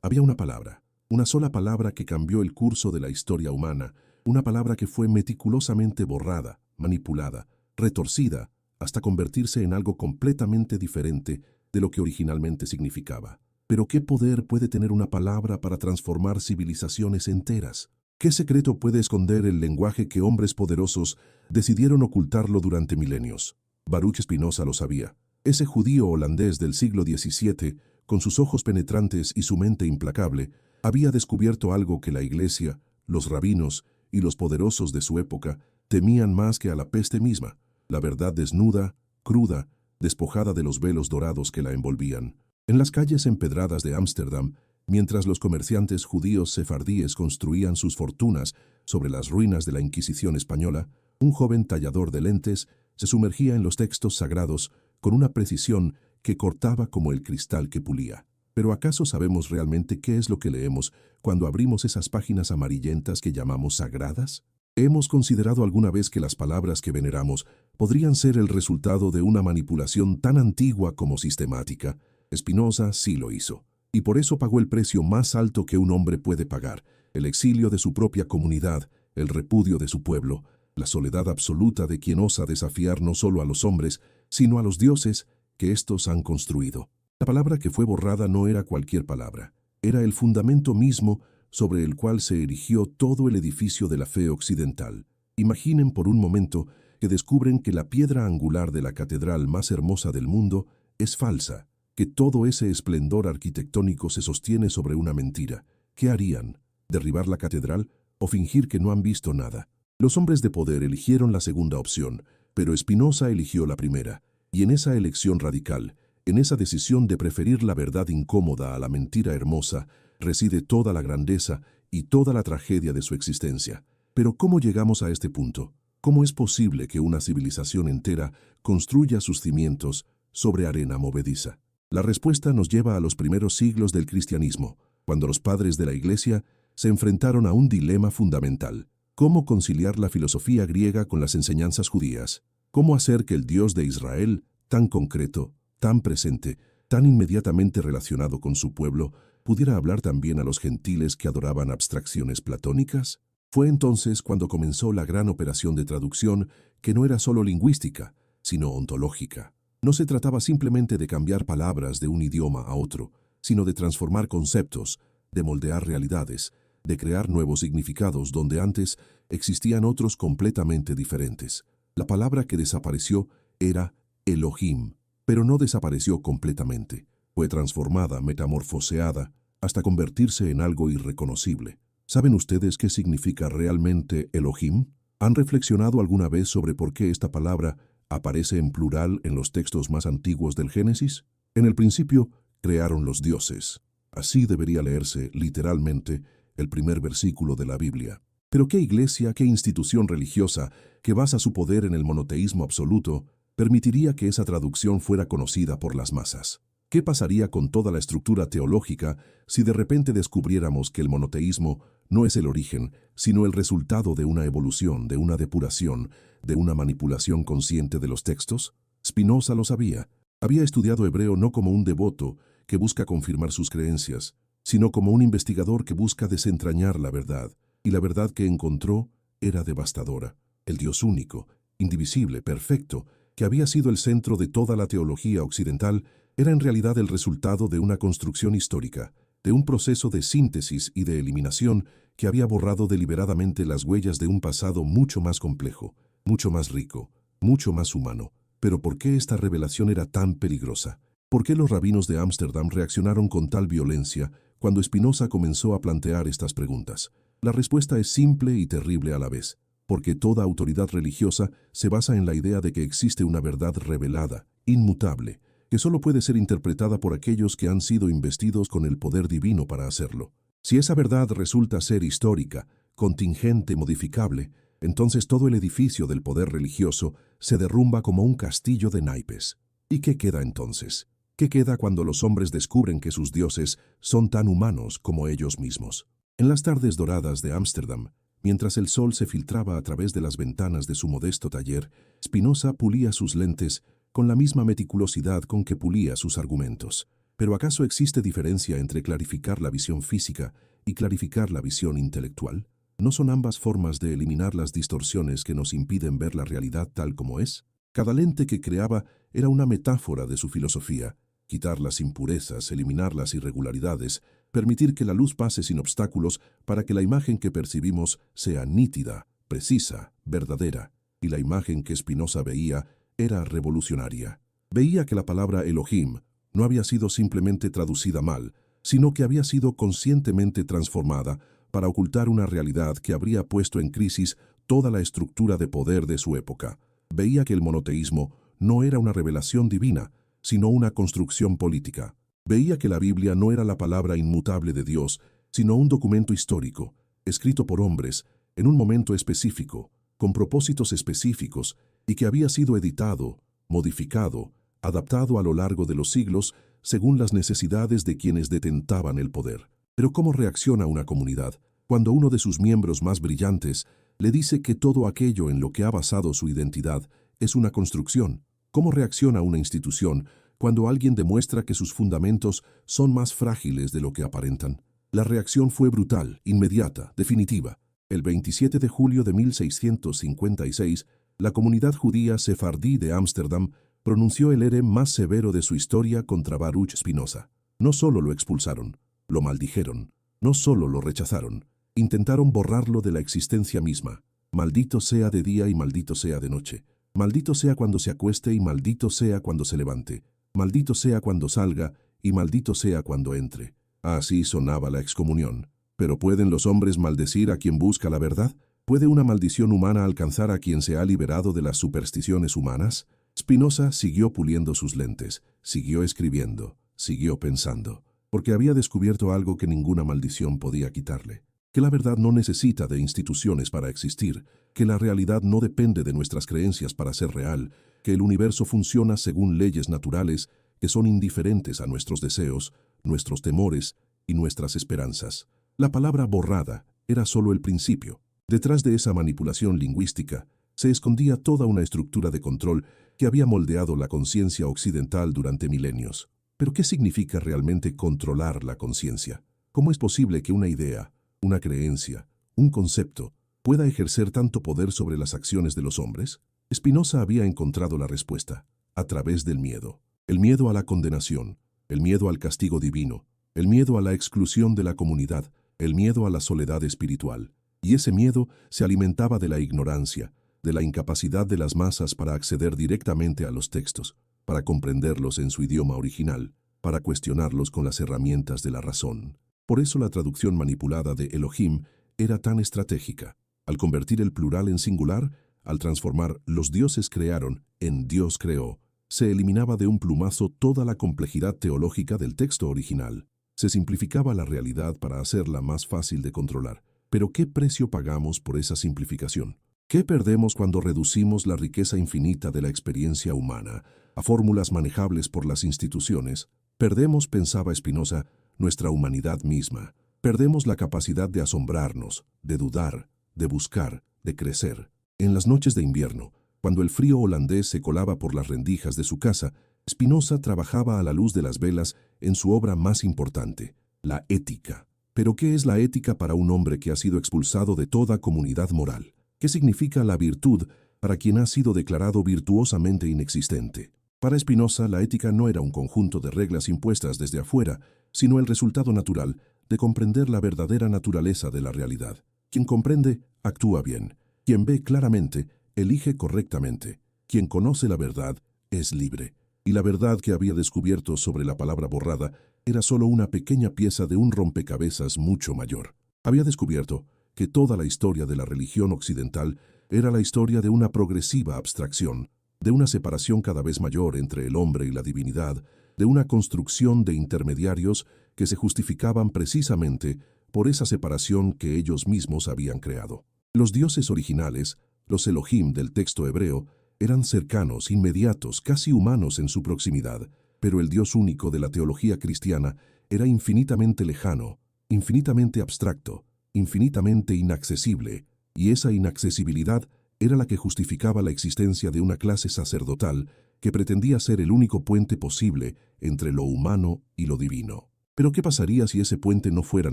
Había una sola palabra que cambió el curso de la historia humana, una palabra que fue meticulosamente borrada, manipulada, retorcida, hasta convertirse en algo completamente diferente de lo que originalmente significaba. Pero ¿qué poder puede tener una palabra para transformar civilizaciones enteras? ¿Qué secreto puede esconder el lenguaje que hombres poderosos decidieron ocultarlo durante milenios? Baruch Spinoza lo sabía. Ese judío holandés del siglo XVII, con sus ojos penetrantes y su mente implacable, había descubierto algo que la Iglesia, los rabinos y los poderosos de su época temían más que a la peste misma: la verdad desnuda, cruda, despojada de los velos dorados que la envolvían. En las calles empedradas de Ámsterdam, mientras los comerciantes judíos sefardíes construían sus fortunas sobre las ruinas de la Inquisición española, un joven tallador de lentes se sumergía en los textos sagrados con una precisión que cortaba como el cristal que pulía. Pero ¿acaso sabemos realmente qué es lo que leemos cuando abrimos esas páginas amarillentas que llamamos sagradas? ¿Hemos considerado alguna vez que las palabras que veneramos podrían ser el resultado de una manipulación tan antigua como sistemática? Spinoza sí lo hizo, y por eso pagó el precio más alto que un hombre puede pagar: el exilio de su propia comunidad, el repudio de su pueblo, la soledad absoluta de quien osa desafiar no solo a los hombres, sino a los dioses que éstos han construido. La palabra que fue borrada no era cualquier palabra, era el fundamento mismo sobre el cual se erigió todo el edificio de la fe occidental. Imaginen por un momento que descubren que la piedra angular de la catedral más hermosa del mundo es falsa, que todo ese esplendor arquitectónico se sostiene sobre una mentira. ¿Qué harían? ¿Derribar la catedral o fingir que no han visto nada? Los hombres de poder eligieron la segunda opción, pero Spinoza eligió la primera, y en esa elección radical, en esa decisión de preferir la verdad incómoda a la mentira hermosa, reside toda la grandeza y toda la tragedia de su existencia. Pero ¿cómo llegamos a este punto? ¿Cómo es posible que una civilización entera construya sus cimientos sobre arena movediza? La respuesta nos lleva a los primeros siglos del cristianismo, cuando los padres de la Iglesia se enfrentaron a un dilema fundamental: ¿cómo conciliar la filosofía griega con las enseñanzas judías? ¿Cómo hacer que el Dios de Israel, tan concreto, tan presente, tan inmediatamente relacionado con su pueblo, pudiera hablar también a los gentiles que adoraban abstracciones platónicas? Fue entonces cuando comenzó la gran operación de traducción, que no era solo lingüística, sino ontológica. No se trataba simplemente de cambiar palabras de un idioma a otro, sino de transformar conceptos, de moldear realidades, de crear nuevos significados donde antes existían otros completamente diferentes. La palabra que desapareció era Elohim, pero no desapareció completamente. Fue transformada, metamorfoseada, hasta convertirse en algo irreconocible. ¿Saben ustedes qué significa realmente Elohim? ¿Han reflexionado alguna vez sobre por qué esta palabra aparece en plural en los textos más antiguos del Génesis? En el principio, crearon los dioses. Así debería leerse, literalmente, el primer versículo de la Biblia. Pero ¿qué iglesia, qué institución religiosa que basa su poder en el monoteísmo absoluto permitiría que esa traducción fuera conocida por las masas? ¿Qué pasaría con toda la estructura teológica si de repente descubriéramos que el monoteísmo no es el origen, sino el resultado de una evolución, de una depuración, de una manipulación consciente de los textos? Spinoza lo sabía. Había estudiado hebreo no como un devoto que busca confirmar sus creencias, sino como un investigador que busca desentrañar la verdad, y la verdad que encontró era devastadora. El Dios único, indivisible, perfecto, que había sido el centro de toda la teología occidental, era en realidad el resultado de una construcción histórica, de un proceso de síntesis y de eliminación que había borrado deliberadamente las huellas de un pasado mucho más complejo, mucho más rico, mucho más humano. Pero ¿por qué esta revelación era tan peligrosa? ¿Por qué los rabinos de Ámsterdam reaccionaron con tal violencia cuando Spinoza comenzó a plantear estas preguntas? La respuesta es simple y terrible a la vez, porque toda autoridad religiosa se basa en la idea de que existe una verdad revelada, inmutable, que solo puede ser interpretada por aquellos que han sido investidos con el poder divino para hacerlo. Si esa verdad resulta ser histórica, contingente, modificable, entonces todo el edificio del poder religioso se derrumba como un castillo de naipes. ¿Y qué queda entonces? ¿Qué queda cuando los hombres descubren que sus dioses son tan humanos como ellos mismos? En las tardes doradas de Ámsterdam, mientras el sol se filtraba a través de las ventanas de su modesto taller, Spinoza pulía sus lentes con la misma meticulosidad con que pulía sus argumentos. Pero ¿acaso existe diferencia entre clarificar la visión física y clarificar la visión intelectual? ¿No son ambas formas de eliminar las distorsiones que nos impiden ver la realidad tal como es? Cada lente que creaba era una metáfora de su filosofía: quitar las impurezas, eliminar las irregularidades, permitir que la luz pase sin obstáculos para que la imagen que percibimos sea nítida, precisa, verdadera. Y la imagen que Spinoza veía era revolucionaria. Veía que la palabra Elohim no había sido simplemente traducida mal, sino que había sido conscientemente transformada para ocultar una realidad que habría puesto en crisis toda la estructura de poder de su época. Veía que el monoteísmo no era una revelación divina, sino una construcción política. Veía que la Biblia no era la palabra inmutable de Dios, sino un documento histórico, escrito por hombres, en un momento específico, con propósitos específicos, y que había sido editado, modificado, adaptado a lo largo de los siglos según las necesidades de quienes detentaban el poder. Pero ¿cómo reacciona una comunidad cuando uno de sus miembros más brillantes le dice que todo aquello en lo que ha basado su identidad es una construcción? ¿Cómo reacciona una institución cuando alguien demuestra que sus fundamentos son más frágiles de lo que aparentan? La reacción fue brutal, inmediata, definitiva. El 27 de julio de 1656, la comunidad judía sefardí de Ámsterdam pronunció el ere más severo de su historia contra Baruch Spinoza. No solo lo expulsaron, lo maldijeron. No solo lo rechazaron, intentaron borrarlo de la existencia misma. Maldito sea de día y maldito sea de noche. Maldito sea cuando se acueste y maldito sea cuando se levante. Maldito sea cuando salga y maldito sea cuando entre. Así sonaba la excomunión. ¿Pero pueden los hombres maldecir a quien busca la verdad? ¿Puede una maldición humana alcanzar a quien se ha liberado de las supersticiones humanas? Spinoza siguió puliendo sus lentes, siguió escribiendo, siguió pensando, porque había descubierto algo que ninguna maldición podía quitarle: que la verdad no necesita de instituciones para existir, que la realidad no depende de nuestras creencias para ser real, que el universo funciona según leyes naturales que son indiferentes a nuestros deseos, nuestros temores y nuestras esperanzas. La palabra borrada era solo el principio. Detrás de esa manipulación lingüística se escondía toda una estructura de control que había moldeado la conciencia occidental durante milenios. ¿Pero qué significa realmente controlar la conciencia? ¿Cómo es posible que una idea, una creencia, un concepto, pueda ejercer tanto poder sobre las acciones de los hombres? Spinoza había encontrado la respuesta a través del miedo. El miedo a la condenación, el miedo al castigo divino, el miedo a la exclusión de la comunidad, el miedo a la soledad espiritual. Y ese miedo se alimentaba de la ignorancia, de la incapacidad de las masas para acceder directamente a los textos, para comprenderlos en su idioma original, para cuestionarlos con las herramientas de la razón. Por eso la traducción manipulada de Elohim era tan estratégica. Al convertir el plural en singular, al transformar los dioses crearon en Dios creó, se eliminaba de un plumazo toda la complejidad teológica del texto original. Se simplificaba la realidad para hacerla más fácil de controlar. Pero ¿qué precio pagamos por esa simplificación? ¿Qué perdemos cuando reducimos la riqueza infinita de la experiencia humana a fórmulas manejables por las instituciones? Perdemos, pensaba Spinoza, nuestra humanidad misma. Perdemos la capacidad de asombrarnos, de dudar, de buscar, de crecer. En las noches de invierno, cuando el frío holandés se colaba por las rendijas de su casa, Spinoza trabajaba a la luz de las velas en su obra más importante, la Ética. ¿Pero qué es la ética para un hombre que ha sido expulsado de toda comunidad moral? ¿Qué significa la virtud para quien ha sido declarado virtuosamente inexistente? Para Spinoza, la ética no era un conjunto de reglas impuestas desde afuera, sino el resultado natural de comprender la verdadera naturaleza de la realidad. Quien comprende, actúa bien. Quien ve claramente, elige correctamente. Quien conoce la verdad, es libre. Y la verdad que había descubierto sobre la palabra borrada era solo una pequeña pieza de un rompecabezas mucho mayor. Había descubierto que toda la historia de la religión occidental era la historia de una progresiva abstracción, de una separación cada vez mayor entre el hombre y la divinidad, de una construcción de intermediarios que se justificaban precisamente por esa separación que ellos mismos habían creado. Los dioses originales, los Elohim del texto hebreo, eran cercanos, inmediatos, casi humanos en su proximidad, pero el Dios único de la teología cristiana era infinitamente lejano, infinitamente abstracto, infinitamente inaccesible, y esa inaccesibilidad era la que justificaba la existencia de una clase sacerdotal que pretendía ser el único puente posible entre lo humano y lo divino. Pero ¿qué pasaría si ese puente no fuera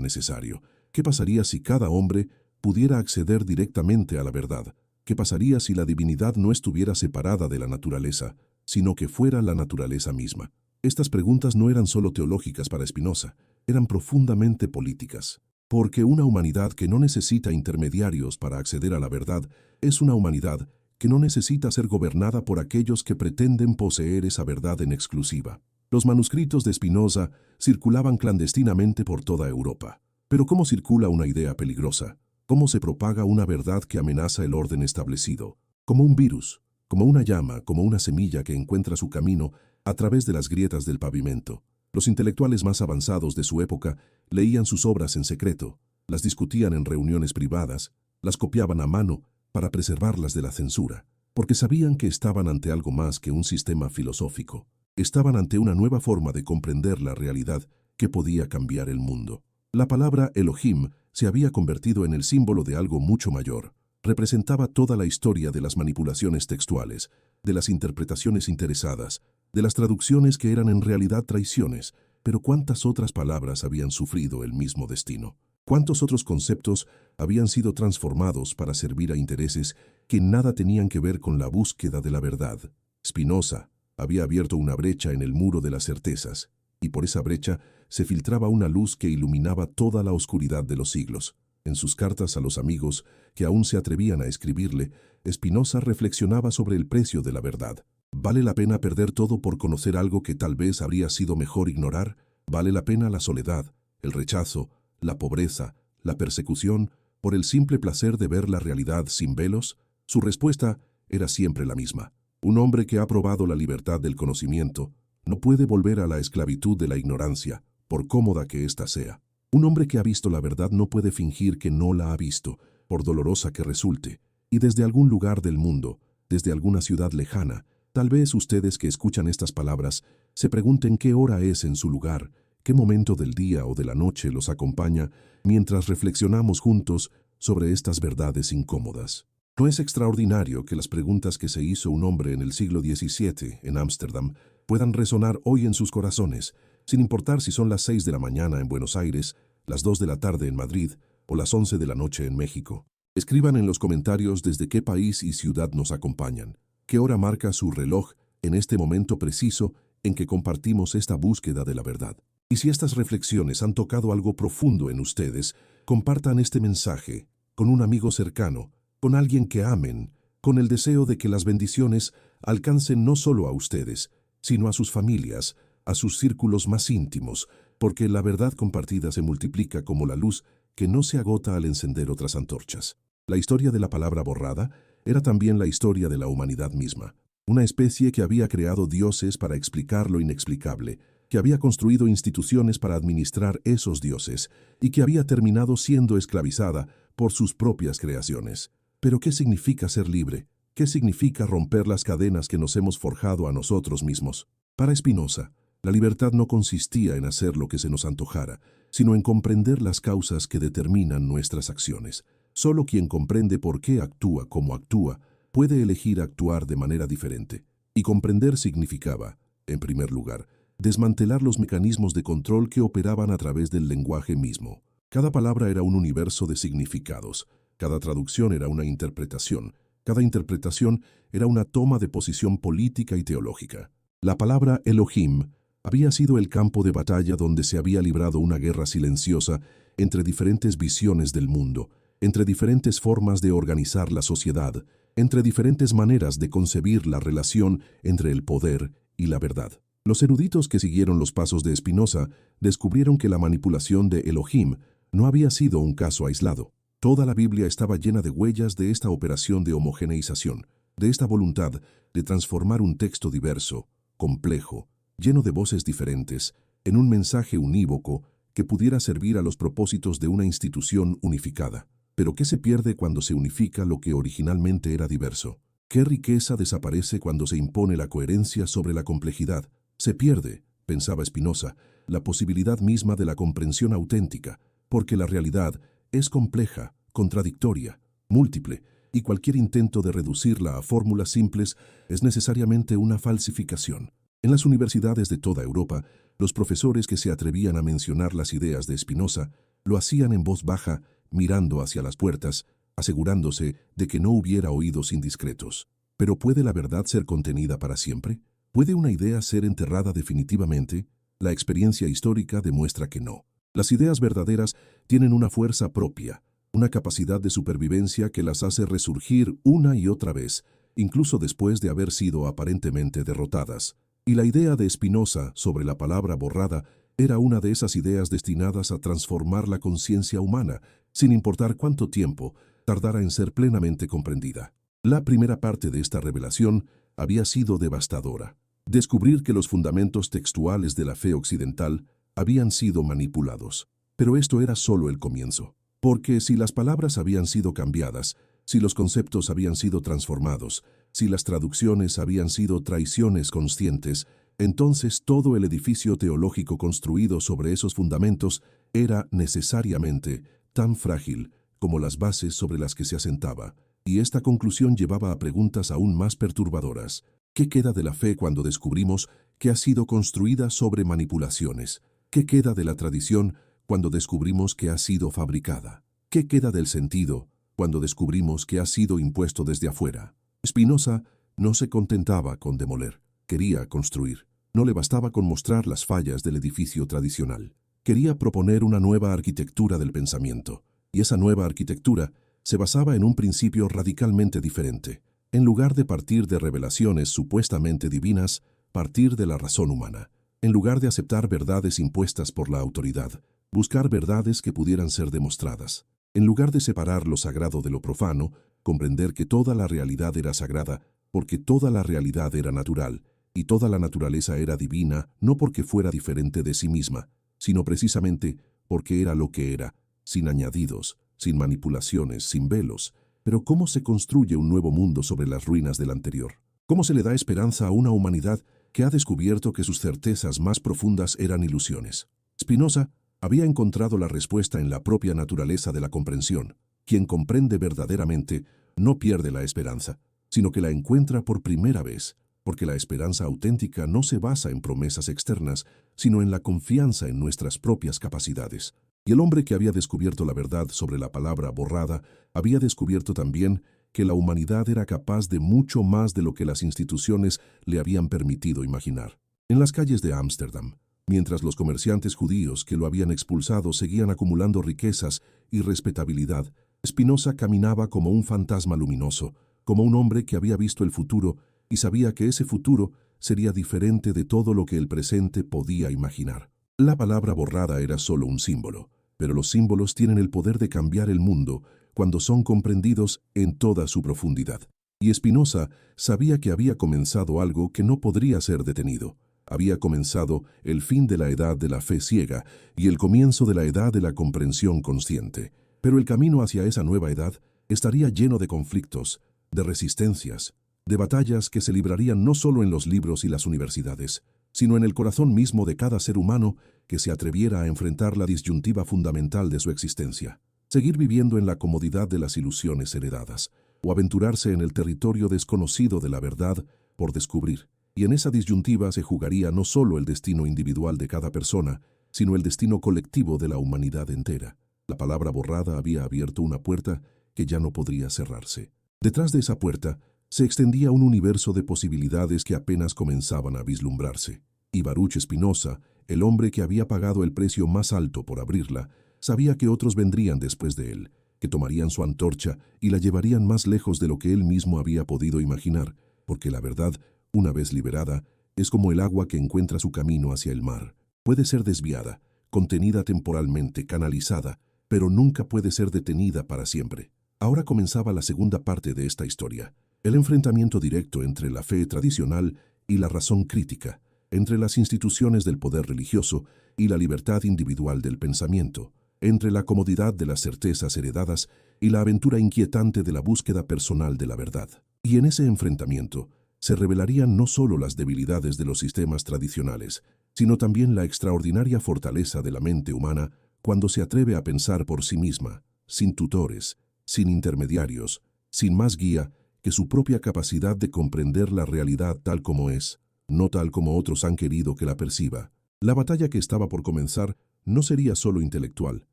necesario? ¿Qué pasaría si cada hombre pudiera acceder directamente a la verdad? ¿Qué pasaría si la divinidad no estuviera separada de la naturaleza, sino que fuera la naturaleza misma? Estas preguntas no eran solo teológicas para Spinoza, eran profundamente políticas. Porque una humanidad que no necesita intermediarios para acceder a la verdad es una humanidad que no necesita ser gobernada por aquellos que pretenden poseer esa verdad en exclusiva. Los manuscritos de Spinoza circulaban clandestinamente por toda Europa. Pero ¿cómo circula una idea peligrosa? ¿Cómo se propaga una verdad que amenaza el orden establecido? Como un virus, como una llama, como una semilla que encuentra su camino a través de las grietas del pavimento. Los intelectuales más avanzados de su época leían sus obras en secreto, las discutían en reuniones privadas, las copiaban a mano para preservarlas de la censura, porque sabían que estaban ante algo más que un sistema filosófico. Estaban ante una nueva forma de comprender la realidad que podía cambiar el mundo. La palabra Elohim se había convertido en el símbolo de algo mucho mayor. Representaba toda la historia de las manipulaciones textuales, de las interpretaciones interesadas, de las traducciones que eran en realidad traiciones. Pero ¿cuántas otras palabras habían sufrido el mismo destino? ¿Cuántos otros conceptos habían sido transformados para servir a intereses que nada tenían que ver con la búsqueda de la verdad? Spinoza había abierto una brecha en el muro de las certezas, y por esa brecha se filtraba una luz que iluminaba toda la oscuridad de los siglos. En sus cartas a los amigos que aún se atrevían a escribirle, Spinoza reflexionaba sobre el precio de la verdad. ¿Vale la pena perder todo por conocer algo que tal vez habría sido mejor ignorar? ¿Vale la pena la soledad, el rechazo, la pobreza, la persecución, por el simple placer de ver la realidad sin velos? Su respuesta era siempre la misma. Un hombre que ha probado la libertad del conocimiento no puede volver a la esclavitud de la ignorancia, por cómoda que ésta sea. Un hombre que ha visto la verdad no puede fingir que no la ha visto, por dolorosa que resulte. Y desde algún lugar del mundo, desde alguna ciudad lejana, tal vez ustedes que escuchan estas palabras se pregunten qué hora es en su lugar, qué momento del día o de la noche los acompaña mientras reflexionamos juntos sobre estas verdades incómodas. ¿No es extraordinario que las preguntas que se hizo un hombre en el siglo XVII en Ámsterdam puedan resonar hoy en sus corazones, sin importar si son las 6 de la mañana en Buenos Aires, las 2 de la tarde en Madrid o las 11 de la noche en México? Escriban en los comentarios desde qué país y ciudad nos acompañan. ¿Qué hora marca su reloj en este momento preciso en que compartimos esta búsqueda de la verdad? Y si estas reflexiones han tocado algo profundo en ustedes, compartan este mensaje con un amigo cercano, con alguien que amen, con el deseo de que las bendiciones alcancen no solo a ustedes, sino a sus familias, a sus círculos más íntimos, porque la verdad compartida se multiplica como la luz que no se agota al encender otras antorchas. La historia de la palabra borrada era también la historia de la humanidad misma, una especie que había creado dioses para explicar lo inexplicable, que había construido instituciones para administrar esos dioses y que había terminado siendo esclavizada por sus propias creaciones. Pero ¿qué significa ser libre? ¿Qué significa romper las cadenas que nos hemos forjado a nosotros mismos? Para Spinoza, la libertad no consistía en hacer lo que se nos antojara, sino en comprender las causas que determinan nuestras acciones. Solo quien comprende por qué actúa como actúa puede elegir actuar de manera diferente. Y comprender significaba, en primer lugar, desmantelar los mecanismos de control que operaban a través del lenguaje mismo. Cada palabra era un universo de significados, cada traducción era una interpretación, cada interpretación era una toma de posición política y teológica. La palabra Elohim había sido el campo de batalla donde se había librado una guerra silenciosa entre diferentes visiones del mundo, entre diferentes formas de organizar la sociedad, entre diferentes maneras de concebir la relación entre el poder y la verdad. Los eruditos que siguieron los pasos de Spinoza descubrieron que la manipulación de Elohim no había sido un caso aislado. Toda la Biblia estaba llena de huellas de esta operación de homogeneización, de esta voluntad de transformar un texto diverso, complejo, lleno de voces diferentes, en un mensaje unívoco que pudiera servir a los propósitos de una institución unificada. Pero ¿qué se pierde cuando se unifica lo que originalmente era diverso? ¿Qué riqueza desaparece cuando se impone la coherencia sobre la complejidad? Se pierde, pensaba Spinoza, la posibilidad misma de la comprensión auténtica, porque la realidad es compleja, contradictoria, múltiple, y cualquier intento de reducirla a fórmulas simples es necesariamente una falsificación. En las universidades de toda Europa, los profesores que se atrevían a mencionar las ideas de Spinoza lo hacían en voz baja, mirando hacia las puertas, asegurándose de que no hubiera oídos indiscretos. ¿Pero puede la verdad ser contenida para siempre? ¿Puede una idea ser enterrada definitivamente? La experiencia histórica demuestra que no. Las ideas verdaderas tienen una fuerza propia, una capacidad de supervivencia que las hace resurgir una y otra vez, incluso después de haber sido aparentemente derrotadas. Y la idea de Spinoza sobre la palabra borrada era una de esas ideas destinadas a transformar la conciencia humana, sin importar cuánto tiempo tardara en ser plenamente comprendida. La primera parte de esta revelación había sido devastadora. Descubrir que los fundamentos textuales de la fe occidental habían sido manipulados. Pero esto era solo el comienzo. Porque si las palabras habían sido cambiadas, si los conceptos habían sido transformados, si las traducciones habían sido traiciones conscientes, entonces todo el edificio teológico construido sobre esos fundamentos era necesariamente tan frágil como las bases sobre las que se asentaba. Y esta conclusión llevaba a preguntas aún más perturbadoras. ¿Qué queda de la fe cuando descubrimos que ha sido construida sobre manipulaciones? ¿Qué queda de la tradición cuando descubrimos que ha sido fabricada? ¿Qué queda del sentido cuando descubrimos que ha sido impuesto desde afuera? Spinoza no se contentaba con demoler, quería construir. No le bastaba con mostrar las fallas del edificio tradicional. Quería proponer una nueva arquitectura del pensamiento, y esa nueva arquitectura se basaba en un principio radicalmente diferente. En lugar de partir de revelaciones supuestamente divinas, partir de la razón humana. En lugar de aceptar verdades impuestas por la autoridad, buscar verdades que pudieran ser demostradas. En lugar de separar lo sagrado de lo profano, comprender que toda la realidad era sagrada, porque toda la realidad era natural, y toda la naturaleza era divina, no porque fuera diferente de sí misma, sino precisamente porque era lo que era, sin añadidos, sin manipulaciones, sin velos. Pero ¿cómo se construye un nuevo mundo sobre las ruinas del anterior? ¿Cómo se le da esperanza a una humanidad que ha descubierto que sus certezas más profundas eran ilusiones? Spinoza había encontrado la respuesta en la propia naturaleza de la comprensión. Quien comprende verdaderamente no pierde la esperanza, sino que la encuentra por primera vez, porque la esperanza auténtica no se basa en promesas externas, sino en la confianza en nuestras propias capacidades. Y el hombre que había descubierto la verdad sobre la palabra borrada había descubierto también que la humanidad era capaz de mucho más de lo que las instituciones le habían permitido imaginar. En las calles de Ámsterdam, mientras los comerciantes judíos que lo habían expulsado seguían acumulando riquezas y respetabilidad, Spinoza caminaba como un fantasma luminoso, como un hombre que había visto el futuro y sabía que ese futuro sería diferente de todo lo que el presente podía imaginar. La palabra borrada era solo un símbolo, pero los símbolos tienen el poder de cambiar el mundo cuando son comprendidos en toda su profundidad. Y Spinoza sabía que había comenzado algo que no podría ser detenido. Había comenzado el fin de la edad de la fe ciega y el comienzo de la edad de la comprensión consciente. Pero el camino hacia esa nueva edad estaría lleno de conflictos, de resistencias, de batallas que se librarían no solo en los libros y las universidades, sino en el corazón mismo de cada ser humano que se atreviera a enfrentar la disyuntiva fundamental de su existencia. Seguir viviendo en la comodidad de las ilusiones heredadas, o aventurarse en el territorio desconocido de la verdad por descubrir. Y en esa disyuntiva se jugaría no solo el destino individual de cada persona, sino el destino colectivo de la humanidad entera. La palabra borrada había abierto una puerta que ya no podría cerrarse. Detrás de esa puerta se extendía un universo de posibilidades que apenas comenzaban a vislumbrarse. Y Baruch Spinoza, el hombre que había pagado el precio más alto por abrirla, sabía que otros vendrían después de él, que tomarían su antorcha y la llevarían más lejos de lo que él mismo había podido imaginar, porque la verdad, una vez liberada, es como el agua que encuentra su camino hacia el mar. Puede ser desviada, contenida temporalmente, canalizada, pero nunca puede ser detenida para siempre. Ahora comenzaba la segunda parte de esta historia, el enfrentamiento directo entre la fe tradicional y la razón crítica, entre las instituciones del poder religioso y la libertad individual del pensamiento, entre la comodidad de las certezas heredadas y la aventura inquietante de la búsqueda personal de la verdad. Y en ese enfrentamiento se revelarían no solo las debilidades de los sistemas tradicionales, sino también la extraordinaria fortaleza de la mente humana cuando se atreve a pensar por sí misma, sin tutores, sin intermediarios, sin más guía que su propia capacidad de comprender la realidad tal como es, no tal como otros han querido que la perciba. La batalla que estaba por comenzar no sería solo intelectual,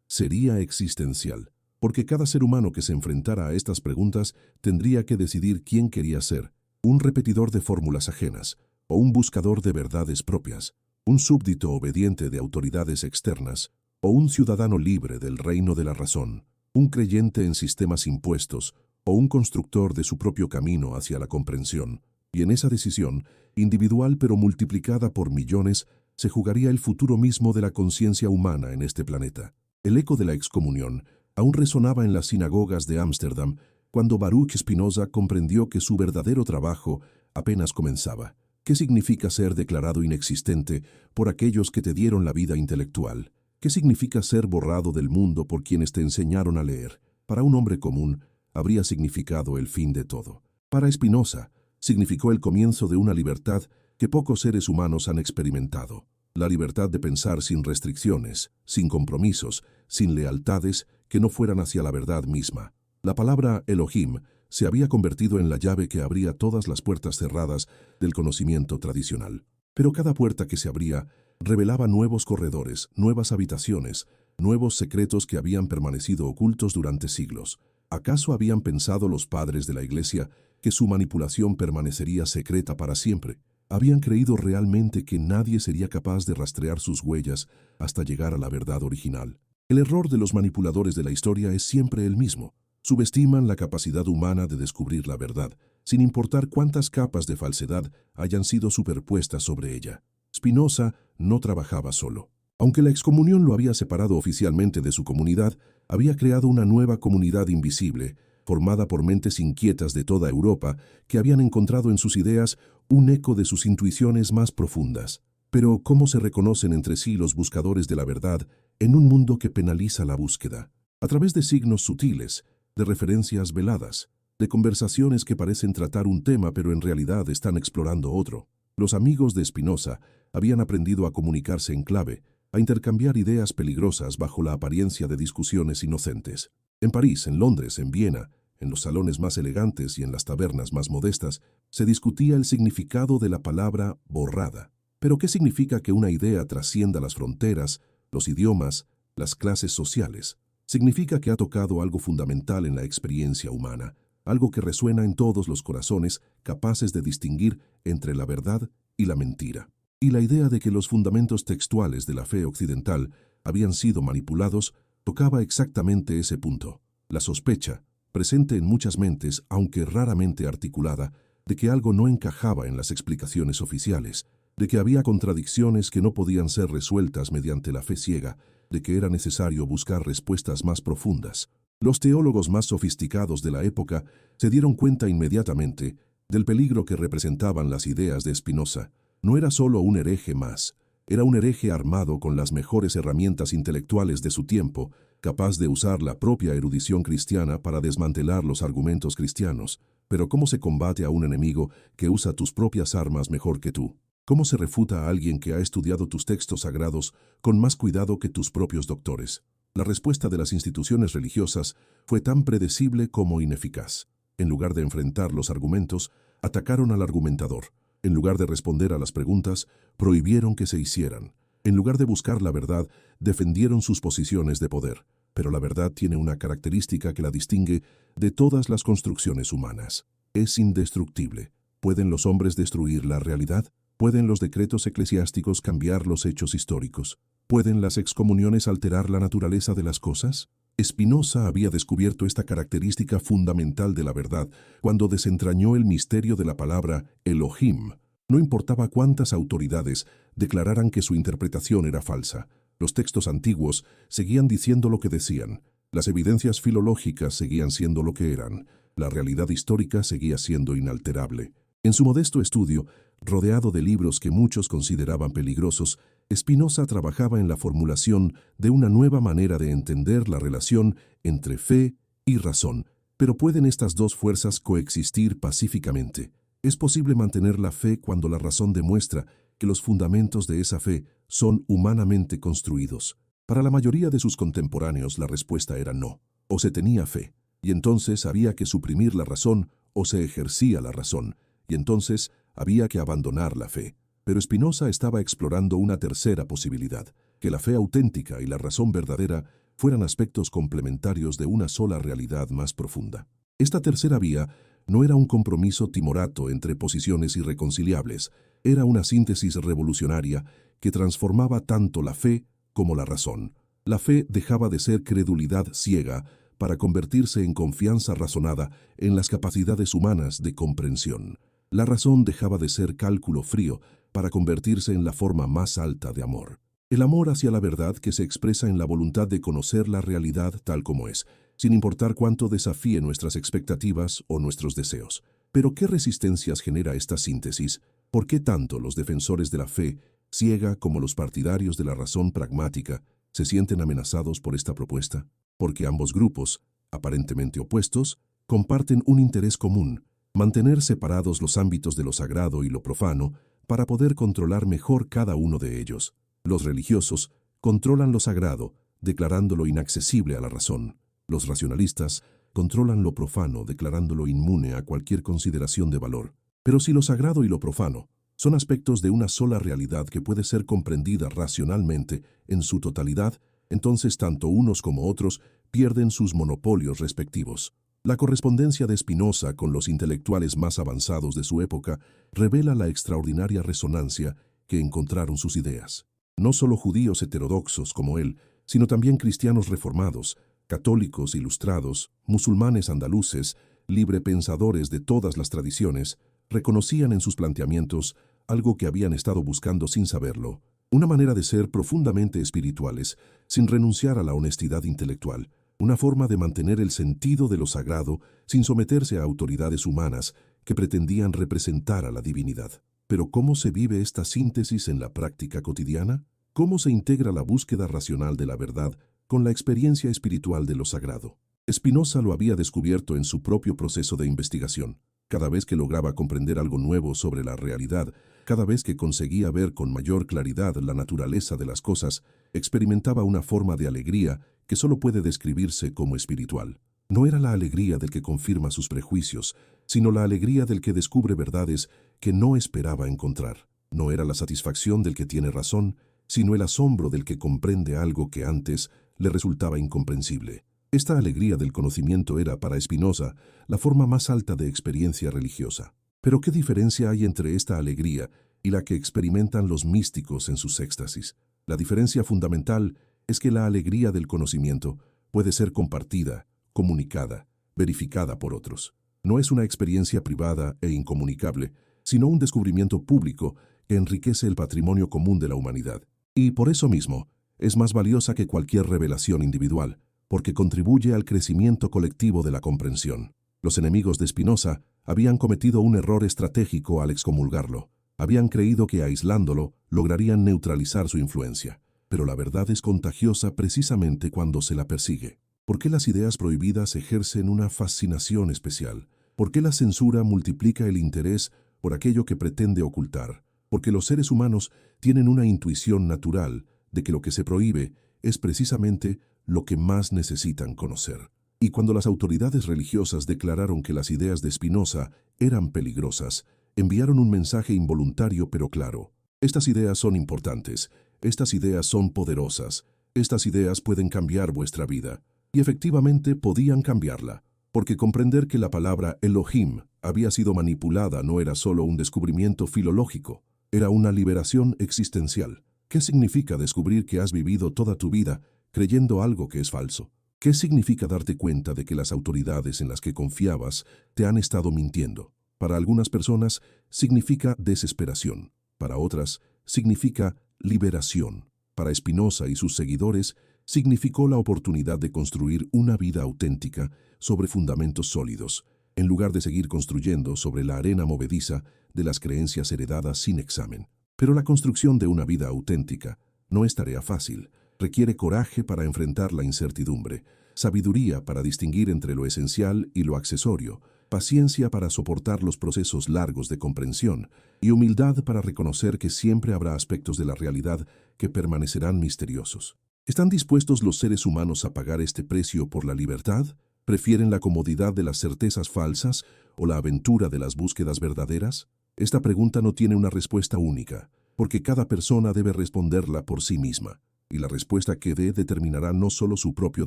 sería existencial, porque cada ser humano que se enfrentara a estas preguntas tendría que decidir quién quería ser, un repetidor de fórmulas ajenas, o un buscador de verdades propias, un súbdito obediente de autoridades externas, o un ciudadano libre del reino de la razón, un creyente en sistemas impuestos, o un constructor de su propio camino hacia la comprensión. Y en esa decisión, individual pero multiplicada por millones, se jugaría el futuro mismo de la conciencia humana en este planeta. El eco de la excomunión aún resonaba en las sinagogas de Ámsterdam cuando Baruch Spinoza comprendió que su verdadero trabajo apenas comenzaba. ¿Qué significa ser declarado inexistente por aquellos que te dieron la vida intelectual? ¿Qué significa ser borrado del mundo por quienes te enseñaron a leer? Para un hombre común, habría significado el fin de todo. Para Spinoza, significó el comienzo de una libertad que pocos seres humanos han experimentado. La libertad de pensar sin restricciones, sin compromisos, sin lealtades que no fueran hacia la verdad misma. La palabra Elohim se había convertido en la llave que abría todas las puertas cerradas del conocimiento tradicional. Pero cada puerta que se abría revelaba nuevos corredores, nuevas habitaciones, nuevos secretos que habían permanecido ocultos durante siglos. ¿Acaso habían pensado los padres de la Iglesia que su manipulación permanecería secreta para siempre? ¿Habían creído realmente que nadie sería capaz de rastrear sus huellas hasta llegar a la verdad original? El error de los manipuladores de la historia es siempre el mismo. Subestiman la capacidad humana de descubrir la verdad, sin importar cuántas capas de falsedad hayan sido superpuestas sobre ella. Spinoza no trabajaba solo. Aunque la excomunión lo había separado oficialmente de su comunidad, había creado una nueva comunidad invisible, formada por mentes inquietas de toda Europa que habían encontrado en sus ideas un eco de sus intuiciones más profundas. Pero ¿cómo se reconocen entre sí los buscadores de la verdad en un mundo que penaliza la búsqueda? A través de signos sutiles, de referencias veladas, de conversaciones que parecen tratar un tema pero en realidad están explorando otro. Los amigos de Spinoza habían aprendido a comunicarse en clave, a intercambiar ideas peligrosas bajo la apariencia de discusiones inocentes. En París, en Londres, en Viena, en los salones más elegantes y en las tabernas más modestas, se discutía el significado de la palabra borrada. ¿Pero qué significa que una idea trascienda las fronteras, los idiomas, las clases sociales? Significa que ha tocado algo fundamental en la experiencia humana, algo que resuena en todos los corazones capaces de distinguir entre la verdad y la mentira. Y la idea de que los fundamentos textuales de la fe occidental habían sido manipulados tocaba exactamente ese punto. La sospecha, presente en muchas mentes, aunque raramente articulada, de que algo no encajaba en las explicaciones oficiales, de que había contradicciones que no podían ser resueltas mediante la fe ciega, de que era necesario buscar respuestas más profundas. Los teólogos más sofisticados de la época se dieron cuenta inmediatamente del peligro que representaban las ideas de Spinoza. No era solo un hereje más, era un hereje armado con las mejores herramientas intelectuales de su tiempo, capaz de usar la propia erudición cristiana para desmantelar los argumentos cristianos. Pero ¿cómo se combate a un enemigo que usa tus propias armas mejor que tú? ¿Cómo se refuta a alguien que ha estudiado tus textos sagrados con más cuidado que tus propios doctores? La respuesta de las instituciones religiosas fue tan predecible como ineficaz. En lugar de enfrentar los argumentos, atacaron al argumentador. En lugar de responder a las preguntas, prohibieron que se hicieran. En lugar de buscar la verdad, defendieron sus posiciones de poder. Pero la verdad tiene una característica que la distingue de todas las construcciones humanas. Es indestructible. ¿Pueden los hombres destruir la realidad? ¿Pueden los decretos eclesiásticos cambiar los hechos históricos? ¿Pueden las excomuniones alterar la naturaleza de las cosas? Spinoza había descubierto esta característica fundamental de la verdad cuando desentrañó el misterio de la palabra Elohim. No importaba cuántas autoridades declararan que su interpretación era falsa. Los textos antiguos seguían diciendo lo que decían. Las evidencias filológicas seguían siendo lo que eran. La realidad histórica seguía siendo inalterable. En su modesto estudio, rodeado de libros que muchos consideraban peligrosos, Spinoza trabajaba en la formulación de una nueva manera de entender la relación entre fe y razón. Pero ¿pueden estas dos fuerzas coexistir pacíficamente? ¿Es posible mantener la fe cuando la razón demuestra que los fundamentos de esa fe son humanamente construidos? Para la mayoría de sus contemporáneos la respuesta era no. O se tenía fe, y entonces había que suprimir la razón o se ejercía la razón, y entonces había que abandonar la fe. Pero Spinoza estaba explorando una tercera posibilidad, que la fe auténtica y la razón verdadera fueran aspectos complementarios de una sola realidad más profunda. Esta tercera vía no era un compromiso timorato entre posiciones irreconciliables, era una síntesis revolucionaria que transformaba tanto la fe como la razón. La fe dejaba de ser credulidad ciega para convertirse en confianza razonada en las capacidades humanas de comprensión. La razón dejaba de ser cálculo frío para convertirse en la forma más alta de amor. El amor hacia la verdad que se expresa en la voluntad de conocer la realidad tal como es, sin importar cuánto desafíe nuestras expectativas o nuestros deseos. Pero ¿qué resistencias genera esta síntesis? ¿Por qué tanto los defensores de la fe ciega como los partidarios de la razón pragmática se sienten amenazados por esta propuesta? Porque ambos grupos, aparentemente opuestos, comparten un interés común: mantener separados los ámbitos de lo sagrado y lo profano para poder controlar mejor cada uno de ellos. Los religiosos controlan lo sagrado, declarándolo inaccesible a la razón. Los racionalistas controlan lo profano, declarándolo inmune a cualquier consideración de valor. Pero si lo sagrado y lo profano son aspectos de una sola realidad que puede ser comprendida racionalmente en su totalidad, entonces tanto unos como otros pierden sus monopolios respectivos. La correspondencia de Spinoza con los intelectuales más avanzados de su época revela la extraordinaria resonancia que encontraron sus ideas. No solo judíos heterodoxos como él, sino también cristianos reformados, católicos ilustrados, musulmanes andaluces, librepensadores de todas las tradiciones, reconocían en sus planteamientos algo que habían estado buscando sin saberlo: una manera de ser profundamente espirituales, sin renunciar a la honestidad intelectual, una forma de mantener el sentido de lo sagrado sin someterse a autoridades humanas que pretendían representar a la divinidad. Pero ¿cómo se vive esta síntesis en la práctica cotidiana? ¿Cómo se integra la búsqueda racional de la verdad con la experiencia espiritual de lo sagrado? Spinoza lo había descubierto en su propio proceso de investigación. Cada vez que lograba comprender algo nuevo sobre la realidad, cada vez que conseguía ver con mayor claridad la naturaleza de las cosas, experimentaba una forma de alegría que solo puede describirse como espiritual. No era la alegría del que confirma sus prejuicios, sino la alegría del que descubre verdades que no esperaba encontrar. No era la satisfacción del que tiene razón, sino el asombro del que comprende algo que antes le resultaba incomprensible. Esta alegría del conocimiento era, para Spinoza, la forma más alta de experiencia religiosa. Pero ¿qué diferencia hay entre esta alegría y la que experimentan los místicos en sus éxtasis? La diferencia fundamental es que la alegría del conocimiento puede ser compartida, comunicada, verificada por otros. No es una experiencia privada e incomunicable, sino un descubrimiento público que enriquece el patrimonio común de la humanidad. Y por eso mismo, es más valiosa que cualquier revelación individual, porque contribuye al crecimiento colectivo de la comprensión. Los enemigos de Spinoza habían cometido un error estratégico al excomulgarlo. Habían creído que aislándolo lograrían neutralizar su influencia. Pero la verdad es contagiosa precisamente cuando se la persigue. ¿Por qué las ideas prohibidas ejercen una fascinación especial? ¿Por qué la censura multiplica el interés por aquello que pretende ocultar? Porque los seres humanos tienen una intuición natural de que lo que se prohíbe es precisamente lo que más necesitan conocer. Y cuando las autoridades religiosas declararon que las ideas de Spinoza eran peligrosas, enviaron un mensaje involuntario pero claro: estas ideas son importantes, estas ideas son poderosas, estas ideas pueden cambiar vuestra vida. Y efectivamente podían cambiarla, porque comprender que la palabra Elohim había sido manipulada no era solo un descubrimiento filológico, era una liberación existencial. ¿Qué significa descubrir que has vivido toda tu vida creyendo algo que es falso? ¿Qué significa darte cuenta de que las autoridades en las que confiabas te han estado mintiendo? Para algunas personas significa desesperación, para otras significa liberación. Para Spinoza y sus seguidores significó la oportunidad de construir una vida auténtica sobre fundamentos sólidos, en lugar de seguir construyendo sobre la arena movediza de las creencias heredadas sin examen. Pero la construcción de una vida auténtica no es tarea fácil. Requiere coraje para enfrentar la incertidumbre, sabiduría para distinguir entre lo esencial y lo accesorio, paciencia para soportar los procesos largos de comprensión y humildad para reconocer que siempre habrá aspectos de la realidad que permanecerán misteriosos. ¿Están dispuestos los seres humanos a pagar este precio por la libertad? ¿Prefieren la comodidad de las certezas falsas o la aventura de las búsquedas verdaderas? Esta pregunta no tiene una respuesta única, porque cada persona debe responderla por sí misma, y la respuesta que dé determinará no solo su propio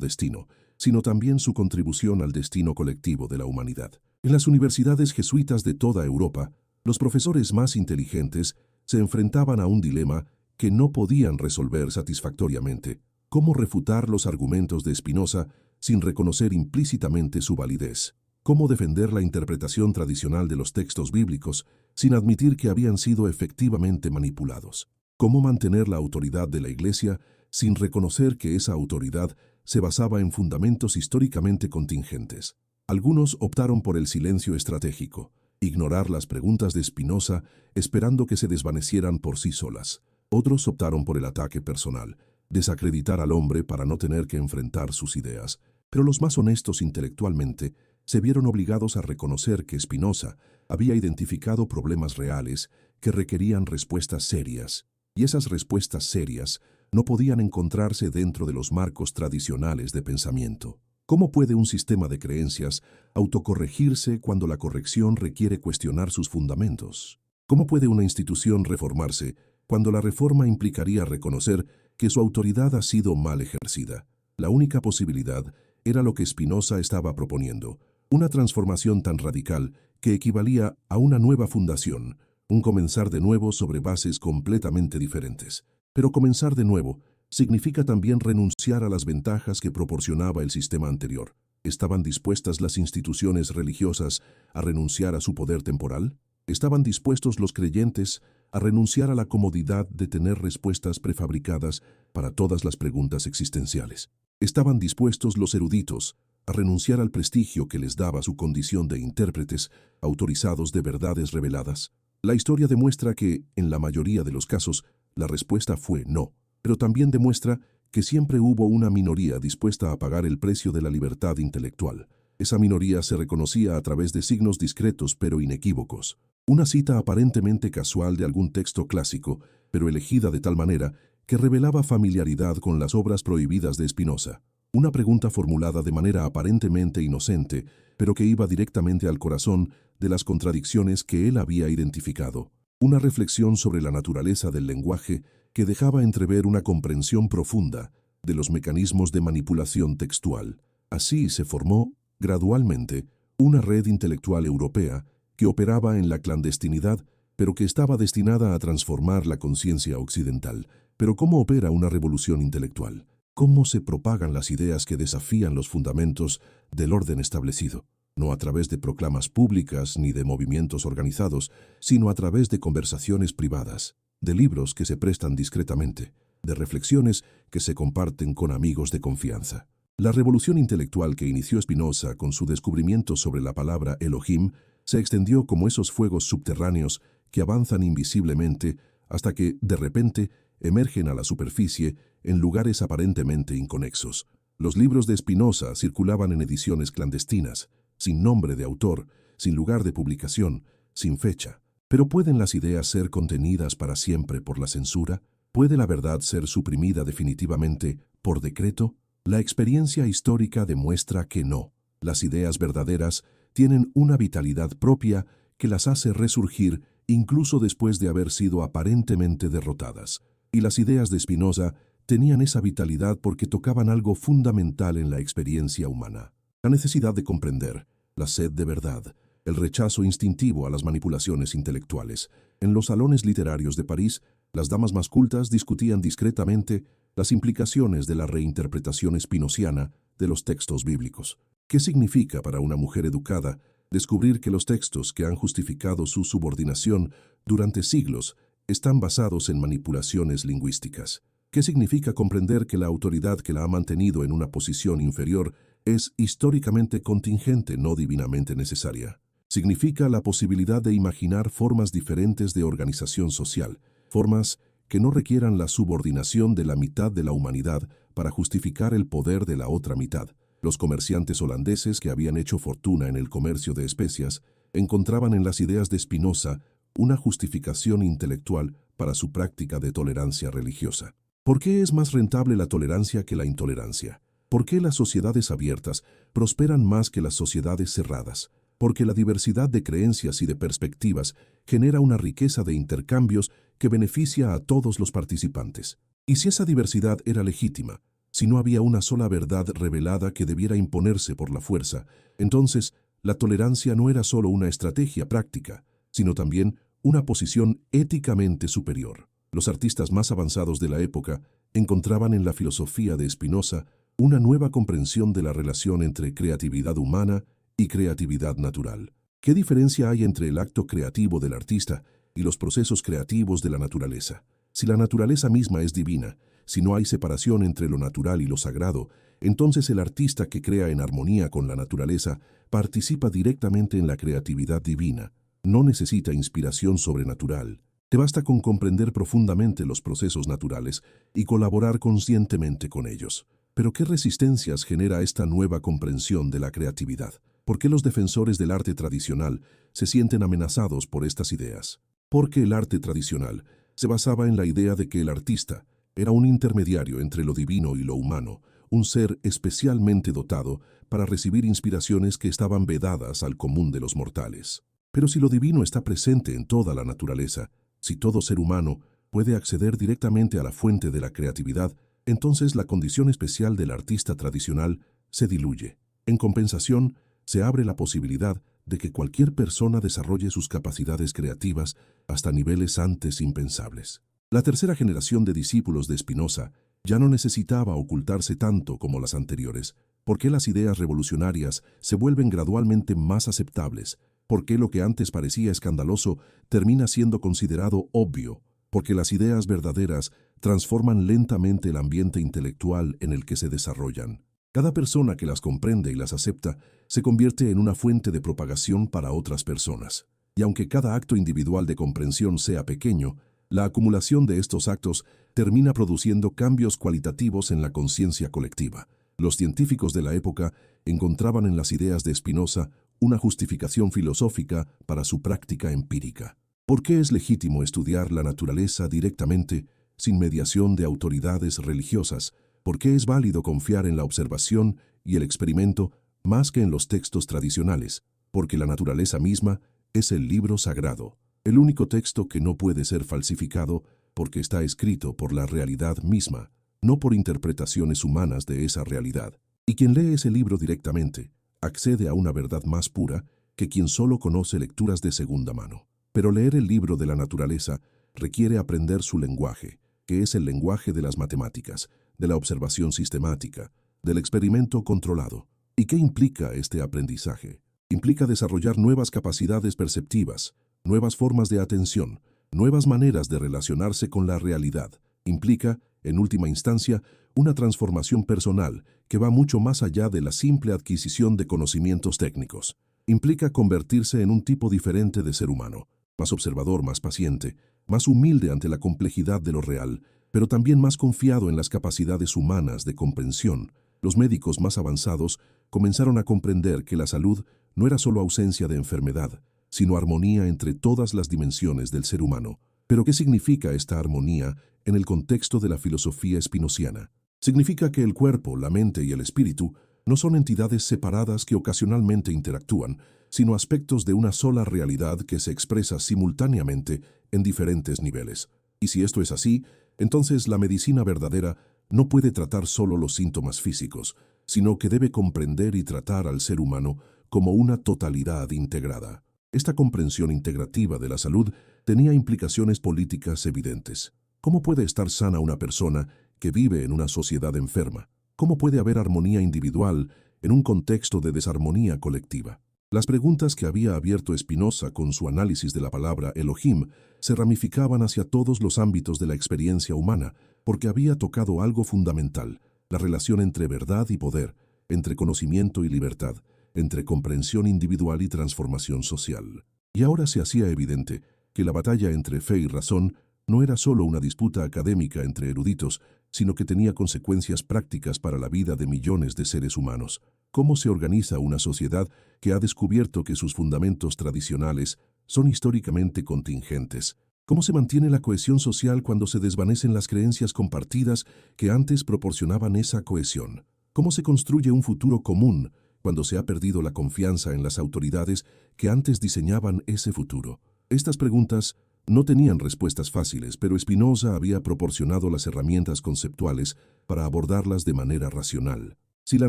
destino, sino también su contribución al destino colectivo de la humanidad. En las universidades jesuitas de toda Europa, los profesores más inteligentes se enfrentaban a un dilema que no podían resolver satisfactoriamente: cómo refutar los argumentos de Spinoza sin reconocer implícitamente su validez, cómo defender la interpretación tradicional de los textos bíblicos sin admitir que habían sido efectivamente manipulados, cómo mantener la autoridad de la Iglesia sin reconocer que esa autoridad se basaba en fundamentos históricamente contingentes. Algunos optaron por el silencio estratégico, ignorar las preguntas de Spinoza esperando que se desvanecieran por sí solas. Otros optaron por el ataque personal, desacreditar al hombre para no tener que enfrentar sus ideas. Pero los más honestos intelectualmente se vieron obligados a reconocer que Spinoza había identificado problemas reales que requerían respuestas serias, y esas respuestas serias no podían encontrarse dentro de los marcos tradicionales de pensamiento. ¿Cómo puede un sistema de creencias autocorregirse cuando la corrección requiere cuestionar sus fundamentos? ¿Cómo puede una institución reformarse cuando la reforma implicaría reconocer que su autoridad ha sido mal ejercida? La única posibilidad era lo que Spinoza estaba proponiendo: una transformación tan radical que equivalía a una nueva fundación, un comenzar de nuevo sobre bases completamente diferentes. Pero comenzar de nuevo significa también renunciar a las ventajas que proporcionaba el sistema anterior. ¿Estaban dispuestas las instituciones religiosas a renunciar a su poder temporal? ¿Estaban dispuestos los creyentes a renunciar a la comodidad de tener respuestas prefabricadas para todas las preguntas existenciales? ¿Estaban dispuestos los eruditos a renunciar al prestigio que les daba su condición de intérpretes autorizados de verdades reveladas? La historia demuestra que, en la mayoría de los casos, la respuesta fue no, pero también demuestra que siempre hubo una minoría dispuesta a pagar el precio de la libertad intelectual. Esa minoría se reconocía a través de signos discretos pero inequívocos. Una cita aparentemente casual de algún texto clásico, pero elegida de tal manera que revelaba familiaridad con las obras prohibidas de Spinoza. Una pregunta formulada de manera aparentemente inocente, pero que iba directamente al corazón de las contradicciones que él había identificado. Una reflexión sobre la naturaleza del lenguaje que dejaba entrever una comprensión profunda de los mecanismos de manipulación textual. Así se formó, gradualmente, una red intelectual europea que operaba en la clandestinidad, pero que estaba destinada a transformar la conciencia occidental. Pero ¿cómo opera una revolución intelectual? ¿Cómo se propagan las ideas que desafían los fundamentos del orden establecido? No a través de proclamas públicas ni de movimientos organizados, sino a través de conversaciones privadas, de libros que se prestan discretamente, de reflexiones que se comparten con amigos de confianza. La revolución intelectual que inició Spinoza con su descubrimiento sobre la palabra Elohim se extendió como esos fuegos subterráneos que avanzan invisiblemente hasta que, de repente, emergen a la superficie en lugares aparentemente inconexos. Los libros de Spinoza circulaban en ediciones clandestinas, sin nombre de autor, sin lugar de publicación, sin fecha. ¿Pero pueden las ideas ser contenidas para siempre por la censura? ¿Puede la verdad ser suprimida definitivamente por decreto? La experiencia histórica demuestra que no. Las ideas verdaderas tienen una vitalidad propia que las hace resurgir incluso después de haber sido aparentemente derrotadas. Y las ideas de Spinoza tenían esa vitalidad porque tocaban algo fundamental en la experiencia humana: la necesidad de comprender, la sed de verdad, el rechazo instintivo a las manipulaciones intelectuales. En los salones literarios de París, las damas más cultas discutían discretamente las implicaciones de la reinterpretación spinoziana de los textos bíblicos. ¿Qué significa para una mujer educada descubrir que los textos que han justificado su subordinación durante siglos están basados en manipulaciones lingüísticas? ¿Qué significa comprender que la autoridad que la ha mantenido en una posición inferior es históricamente contingente, no divinamente necesaria? Significa la posibilidad de imaginar formas diferentes de organización social, formas que no requieran la subordinación de la mitad de la humanidad para justificar el poder de la otra mitad. Los comerciantes holandeses que habían hecho fortuna en el comercio de especias encontraban en las ideas de Spinoza una justificación intelectual para su práctica de tolerancia religiosa. ¿Por qué es más rentable la tolerancia que la intolerancia? ¿Por qué las sociedades abiertas prosperan más que las sociedades cerradas? Porque la diversidad de creencias y de perspectivas genera una riqueza de intercambios que beneficia a todos los participantes. Y si esa diversidad era legítima, si no había una sola verdad revelada que debiera imponerse por la fuerza, entonces la tolerancia no era solo una estrategia práctica, sino también una posición éticamente superior. Los artistas más avanzados de la época encontraban en la filosofía de Spinoza una nueva comprensión de la relación entre creatividad humana y creatividad natural. ¿Qué diferencia hay entre el acto creativo del artista y los procesos creativos de la naturaleza? Si la naturaleza misma es divina, si no hay separación entre lo natural y lo sagrado, entonces el artista que crea en armonía con la naturaleza participa directamente en la creatividad divina. No necesita inspiración sobrenatural. Te basta con comprender profundamente los procesos naturales y colaborar conscientemente con ellos. Pero ¿qué resistencias genera esta nueva comprensión de la creatividad? ¿Por qué los defensores del arte tradicional se sienten amenazados por estas ideas? Porque el arte tradicional se basaba en la idea de que el artista era un intermediario entre lo divino y lo humano, un ser especialmente dotado para recibir inspiraciones que estaban vedadas al común de los mortales. Pero si lo divino está presente en toda la naturaleza, si todo ser humano puede acceder directamente a la fuente de la creatividad, entonces la condición especial del artista tradicional se diluye. En compensación, se abre la posibilidad de que cualquier persona desarrolle sus capacidades creativas hasta niveles antes impensables. La tercera generación de discípulos de Spinoza ya no necesitaba ocultarse tanto como las anteriores. ¿Por qué las ideas revolucionarias se vuelven gradualmente más aceptables? ¿Por qué lo que antes parecía escandaloso termina siendo considerado obvio? Porque las ideas verdaderas transforman lentamente el ambiente intelectual en el que se desarrollan. Cada persona que las comprende y las acepta se convierte en una fuente de propagación para otras personas. Y aunque cada acto individual de comprensión sea pequeño, la acumulación de estos actos termina produciendo cambios cualitativos en la conciencia colectiva. Los científicos de la época encontraban en las ideas de Spinoza una justificación filosófica para su práctica empírica. ¿Por qué es legítimo estudiar la naturaleza directamente, sin mediación de autoridades religiosas? ¿Por qué es válido confiar en la observación y el experimento más que en los textos tradicionales? Porque la naturaleza misma es el libro sagrado, el único texto que no puede ser falsificado porque está escrito por la realidad misma, no por interpretaciones humanas de esa realidad. Y quien lee ese libro directamente accede a una verdad más pura que quien solo conoce lecturas de segunda mano. Pero leer el libro de la naturaleza requiere aprender su lenguaje, que es el lenguaje de las matemáticas, de la observación sistemática, del experimento controlado. ¿Y qué implica este aprendizaje? Implica desarrollar nuevas capacidades perceptivas, nuevas formas de atención, nuevas maneras de relacionarse con la realidad. Implica, en última instancia, una transformación personal que va mucho más allá de la simple adquisición de conocimientos técnicos. Implica convertirse en un tipo diferente de ser humano, más observador, más paciente, más humilde ante la complejidad de lo real, pero también más confiado en las capacidades humanas de comprensión. Los médicos más avanzados comenzaron a comprender que la salud no era solo ausencia de enfermedad, sino armonía entre todas las dimensiones del ser humano. ¿Pero qué significa esta armonía en el contexto de la filosofía spinociana? Significa que el cuerpo, la mente y el espíritu no son entidades separadas que ocasionalmente interactúan, sino aspectos de una sola realidad que se expresa simultáneamente en diferentes niveles. Y si esto es así, entonces la medicina verdadera no puede tratar solo los síntomas físicos, sino que debe comprender y tratar al ser humano como una totalidad integrada. Esta comprensión integrativa de la salud tenía implicaciones políticas evidentes. ¿Cómo puede estar sana una persona que vive en una sociedad enferma? ¿Cómo puede haber armonía individual en un contexto de desarmonía colectiva? Las preguntas que había abierto Spinoza con su análisis de la palabra Elohim se ramificaban hacia todos los ámbitos de la experiencia humana, porque había tocado algo fundamental, la relación entre verdad y poder, entre conocimiento y libertad, entre comprensión individual y transformación social. Y ahora se hacía evidente que la batalla entre fe y razón no era solo una disputa académica entre eruditos, sino que tenía consecuencias prácticas para la vida de millones de seres humanos. ¿Cómo se organiza una sociedad que ha descubierto que sus fundamentos tradicionales son históricamente contingentes? ¿Cómo se mantiene la cohesión social cuando se desvanecen las creencias compartidas que antes proporcionaban esa cohesión? ¿Cómo se construye un futuro común cuando se ha perdido la confianza en las autoridades que antes diseñaban ese futuro? Estas preguntas no tenían respuestas fáciles, pero Spinoza había proporcionado las herramientas conceptuales para abordarlas de manera racional. Si la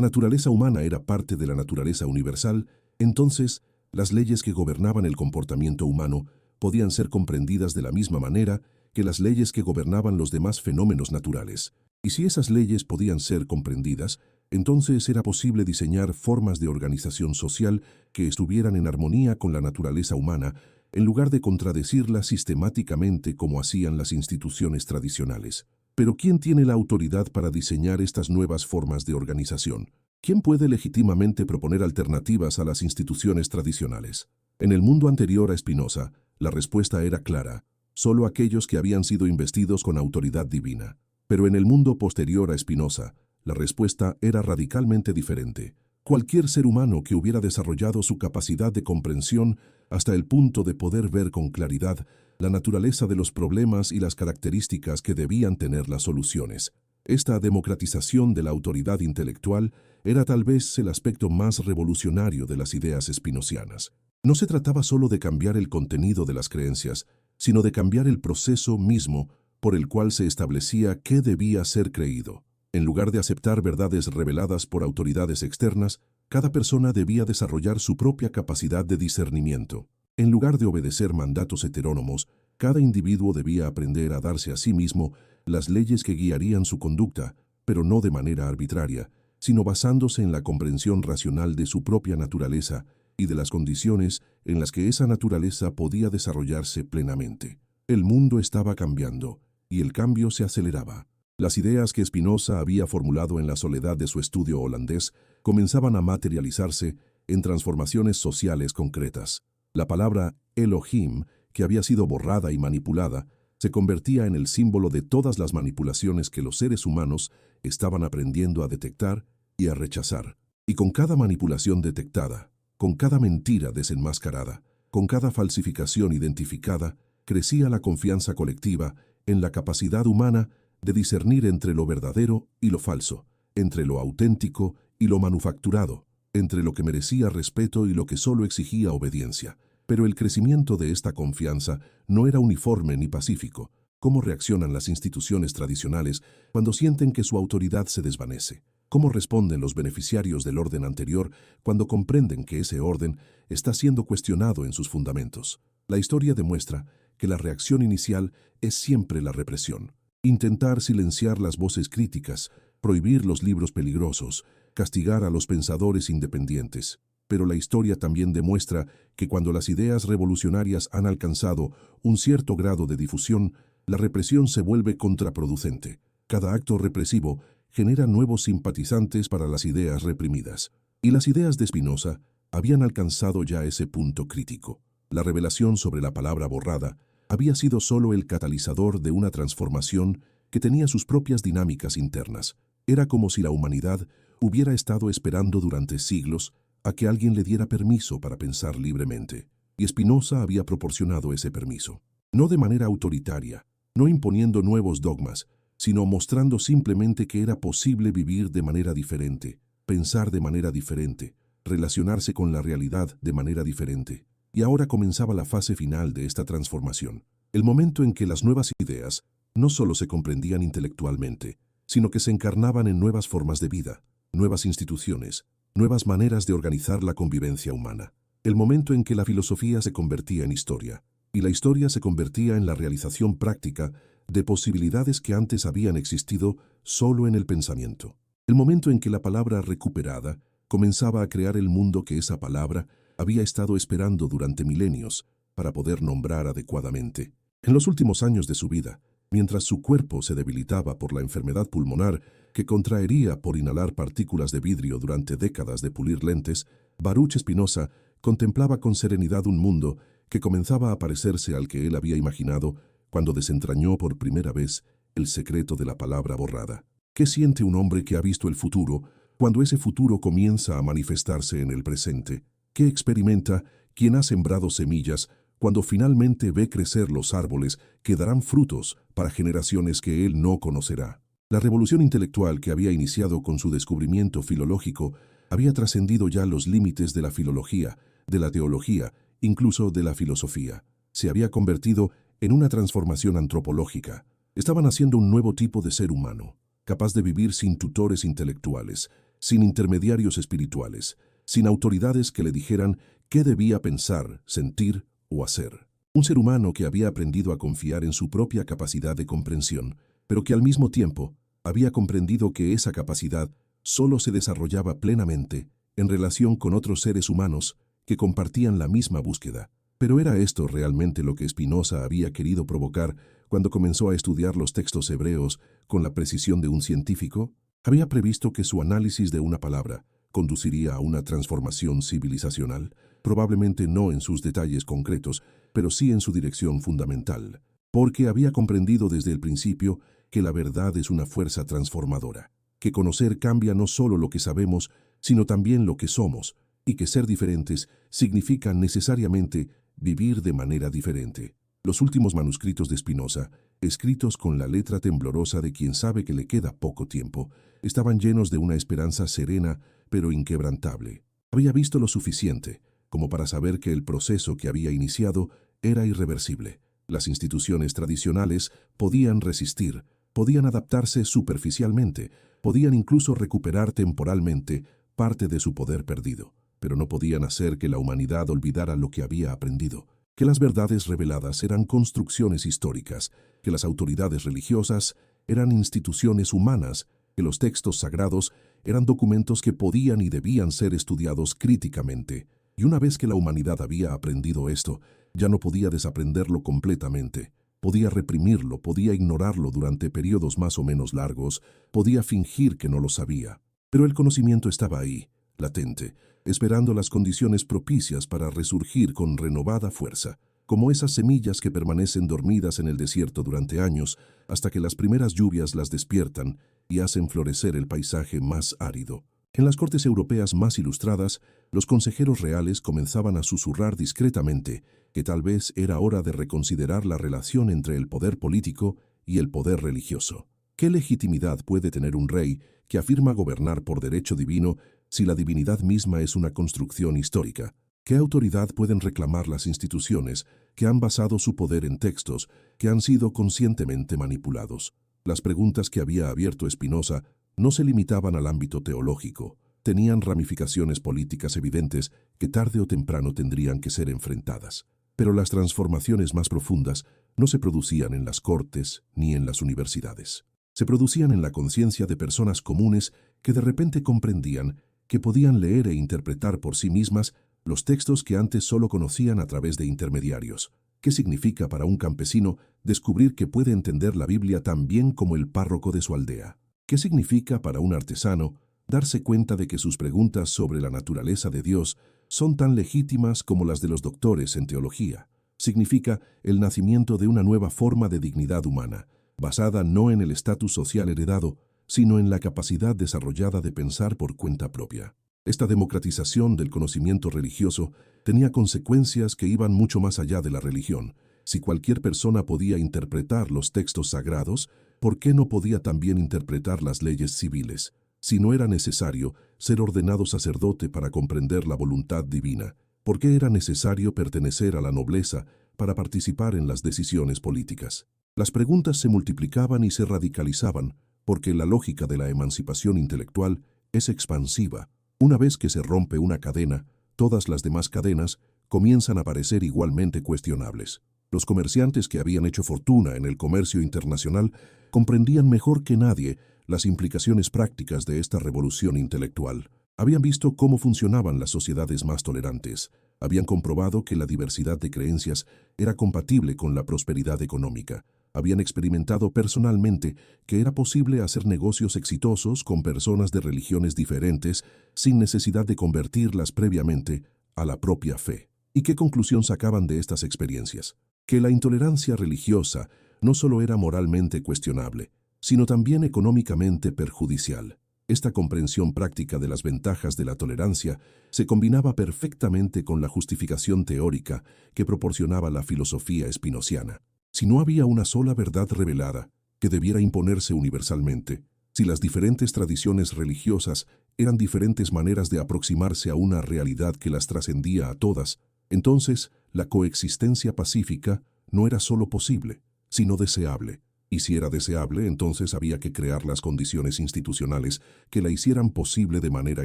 naturaleza humana era parte de la naturaleza universal, entonces las leyes que gobernaban el comportamiento humano podían ser comprendidas de la misma manera que las leyes que gobernaban los demás fenómenos naturales. Y si esas leyes podían ser comprendidas, entonces era posible diseñar formas de organización social que estuvieran en armonía con la naturaleza humana, en lugar de contradecirla sistemáticamente como hacían las instituciones tradicionales. Pero ¿quién tiene la autoridad para diseñar estas nuevas formas de organización? ¿Quién puede legítimamente proponer alternativas a las instituciones tradicionales? En el mundo anterior a Spinoza, la respuesta era clara: solo aquellos que habían sido investidos con autoridad divina. Pero en el mundo posterior a Spinoza, la respuesta era radicalmente diferente. Cualquier ser humano que hubiera desarrollado su capacidad de comprensión hasta el punto de poder ver con claridad la naturaleza de los problemas y las características que debían tener las soluciones. Esta democratización de la autoridad intelectual era tal vez el aspecto más revolucionario de las ideas spinozianas. No se trataba solo de cambiar el contenido de las creencias, sino de cambiar el proceso mismo por el cual se establecía qué debía ser creído. En lugar de aceptar verdades reveladas por autoridades externas, cada persona debía desarrollar su propia capacidad de discernimiento. En lugar de obedecer mandatos heterónomos, cada individuo debía aprender a darse a sí mismo las leyes que guiarían su conducta, pero no de manera arbitraria, sino basándose en la comprensión racional de su propia naturaleza y de las condiciones en las que esa naturaleza podía desarrollarse plenamente. El mundo estaba cambiando, y el cambio se aceleraba. Las ideas que Spinoza había formulado en la soledad de su estudio holandés comenzaban a materializarse en transformaciones sociales concretas. La palabra Elohim, que había sido borrada y manipulada, se convertía en el símbolo de todas las manipulaciones que los seres humanos estaban aprendiendo a detectar y a rechazar. Y con cada manipulación detectada, con cada mentira desenmascarada, con cada falsificación identificada, crecía la confianza colectiva en la capacidad humana de discernir entre lo verdadero y lo falso, entre lo auténtico y lo manufacturado, entre lo que merecía respeto y lo que solo exigía obediencia. Pero el crecimiento de esta confianza no era uniforme ni pacífico. ¿Cómo reaccionan las instituciones tradicionales cuando sienten que su autoridad se desvanece? ¿Cómo responden los beneficiarios del orden anterior cuando comprenden que ese orden está siendo cuestionado en sus fundamentos? La historia demuestra que la reacción inicial es siempre la represión. Intentar silenciar las voces críticas, prohibir los libros peligrosos, castigar a los pensadores independientes. Pero la historia también demuestra que cuando las ideas revolucionarias han alcanzado un cierto grado de difusión, la represión se vuelve contraproducente. Cada acto represivo genera nuevos simpatizantes para las ideas reprimidas. Y las ideas de Spinoza habían alcanzado ya ese punto crítico. La revelación sobre la palabra borrada había sido solo el catalizador de una transformación que tenía sus propias dinámicas internas. Era como si la humanidad hubiera estado esperando durante siglos a que alguien le diera permiso para pensar libremente. Y Spinoza había proporcionado ese permiso. No de manera autoritaria, no imponiendo nuevos dogmas, sino mostrando simplemente que era posible vivir de manera diferente, pensar de manera diferente, relacionarse con la realidad de manera diferente. Y ahora comenzaba la fase final de esta transformación, el momento en que las nuevas ideas no solo se comprendían intelectualmente, sino que se encarnaban en nuevas formas de vida, nuevas instituciones, nuevas maneras de organizar la convivencia humana. El momento en que la filosofía se convertía en historia, y la historia se convertía en la realización práctica de posibilidades que antes habían existido solo en el pensamiento. El momento en que la palabra recuperada comenzaba a crear el mundo que esa palabra había estado esperando durante milenios para poder nombrar adecuadamente. En los últimos años de su vida, mientras su cuerpo se debilitaba por la enfermedad pulmonar que contraería por inhalar partículas de vidrio durante décadas de pulir lentes, Baruch Spinoza contemplaba con serenidad un mundo que comenzaba a parecerse al que él había imaginado cuando desentrañó por primera vez el secreto de la palabra borrada. ¿Qué siente un hombre que ha visto el futuro cuando ese futuro comienza a manifestarse en el presente? ¿Qué experimenta quien ha sembrado semillas cuando finalmente ve crecer los árboles que darán frutos para generaciones que él no conocerá? La revolución intelectual que había iniciado con su descubrimiento filológico había trascendido ya los límites de la filología, de la teología, incluso de la filosofía. Se había convertido en una transformación antropológica. Estaban haciendo un nuevo tipo de ser humano, capaz de vivir sin tutores intelectuales, sin intermediarios espirituales, sin autoridades que le dijeran qué debía pensar, sentir o hacer. Un ser humano que había aprendido a confiar en su propia capacidad de comprensión, pero que al mismo tiempo había comprendido que esa capacidad solo se desarrollaba plenamente en relación con otros seres humanos que compartían la misma búsqueda. ¿Pero era esto realmente lo que Spinoza había querido provocar cuando comenzó a estudiar los textos hebreos con la precisión de un científico? ¿Había previsto que su análisis de una palabra conduciría a una transformación civilizacional? Probablemente no en sus detalles concretos, pero sí en su dirección fundamental, porque había comprendido desde el principio que la verdad es una fuerza transformadora, que conocer cambia no solo lo que sabemos, sino también lo que somos, y que ser diferentes significa necesariamente vivir de manera diferente. Los últimos manuscritos de Spinoza, escritos con la letra temblorosa de quien sabe que le queda poco tiempo, estaban llenos de una esperanza serena pero inquebrantable. Había visto lo suficiente como para saber que el proceso que había iniciado era irreversible. Las instituciones tradicionales podían resistir, podían adaptarse superficialmente, podían incluso recuperar temporalmente parte de su poder perdido, pero no podían hacer que la humanidad olvidara lo que había aprendido, que las verdades reveladas eran construcciones históricas, que las autoridades religiosas eran instituciones humanas, que los textos sagrados eran documentos que podían y debían ser estudiados críticamente. Y una vez que la humanidad había aprendido esto, ya no podía desaprenderlo completamente. Podía reprimirlo, podía ignorarlo durante periodos más o menos largos, podía fingir que no lo sabía. Pero el conocimiento estaba ahí, latente, esperando las condiciones propicias para resurgir con renovada fuerza, como esas semillas que permanecen dormidas en el desierto durante años hasta que las primeras lluvias las despiertan y hacen florecer el paisaje más árido. En las cortes europeas más ilustradas, los consejeros reales comenzaban a susurrar discretamente que tal vez era hora de reconsiderar la relación entre el poder político y el poder religioso. ¿Qué legitimidad puede tener un rey que afirma gobernar por derecho divino si la divinidad misma es una construcción histórica? ¿Qué autoridad pueden reclamar las instituciones que han basado su poder en textos que han sido conscientemente manipulados? Las preguntas que había abierto Spinoza no se limitaban al ámbito teológico, tenían ramificaciones políticas evidentes que tarde o temprano tendrían que ser enfrentadas. Pero las transformaciones más profundas no se producían en las cortes ni en las universidades. Se producían en la conciencia de personas comunes que de repente comprendían que podían leer e interpretar por sí mismas los textos que antes solo conocían a través de intermediarios. ¿Qué significa para un campesino descubrir que puede entender la Biblia tan bien como el párroco de su aldea? ¿Qué significa para un artesano darse cuenta de que sus preguntas sobre la naturaleza de Dios son tan legítimas como las de los doctores en teología? Significa el nacimiento de una nueva forma de dignidad humana, basada no en el estatus social heredado, sino en la capacidad desarrollada de pensar por cuenta propia. Esta democratización del conocimiento religioso tenía consecuencias que iban mucho más allá de la religión. Si cualquier persona podía interpretar los textos sagrados, ¿por qué no podía también interpretar las leyes civiles? Si no era necesario ser ordenado sacerdote para comprender la voluntad divina, ¿por qué era necesario pertenecer a la nobleza para participar en las decisiones políticas? Las preguntas se multiplicaban y se radicalizaban, porque la lógica de la emancipación intelectual es expansiva. Una vez que se rompe una cadena, todas las demás cadenas comienzan a parecer igualmente cuestionables. Los comerciantes que habían hecho fortuna en el comercio internacional comprendían mejor que nadie las implicaciones prácticas de esta revolución intelectual. Habían visto cómo funcionaban las sociedades más tolerantes. Habían comprobado que la diversidad de creencias era compatible con la prosperidad económica. Habían experimentado personalmente que era posible hacer negocios exitosos con personas de religiones diferentes sin necesidad de convertirlas previamente a la propia fe. ¿Y qué conclusión sacaban de estas experiencias? Que la intolerancia religiosa no solo era moralmente cuestionable, sino también económicamente perjudicial. Esta comprensión práctica de las ventajas de la tolerancia se combinaba perfectamente con la justificación teórica que proporcionaba la filosofía espinociana. Si no había una sola verdad revelada, que debiera imponerse universalmente. Si las diferentes tradiciones religiosas eran diferentes maneras de aproximarse a una realidad que las trascendía a todas, entonces la coexistencia pacífica no era solo posible, sino deseable. Y si era deseable, entonces había que crear las condiciones institucionales que la hicieran posible de manera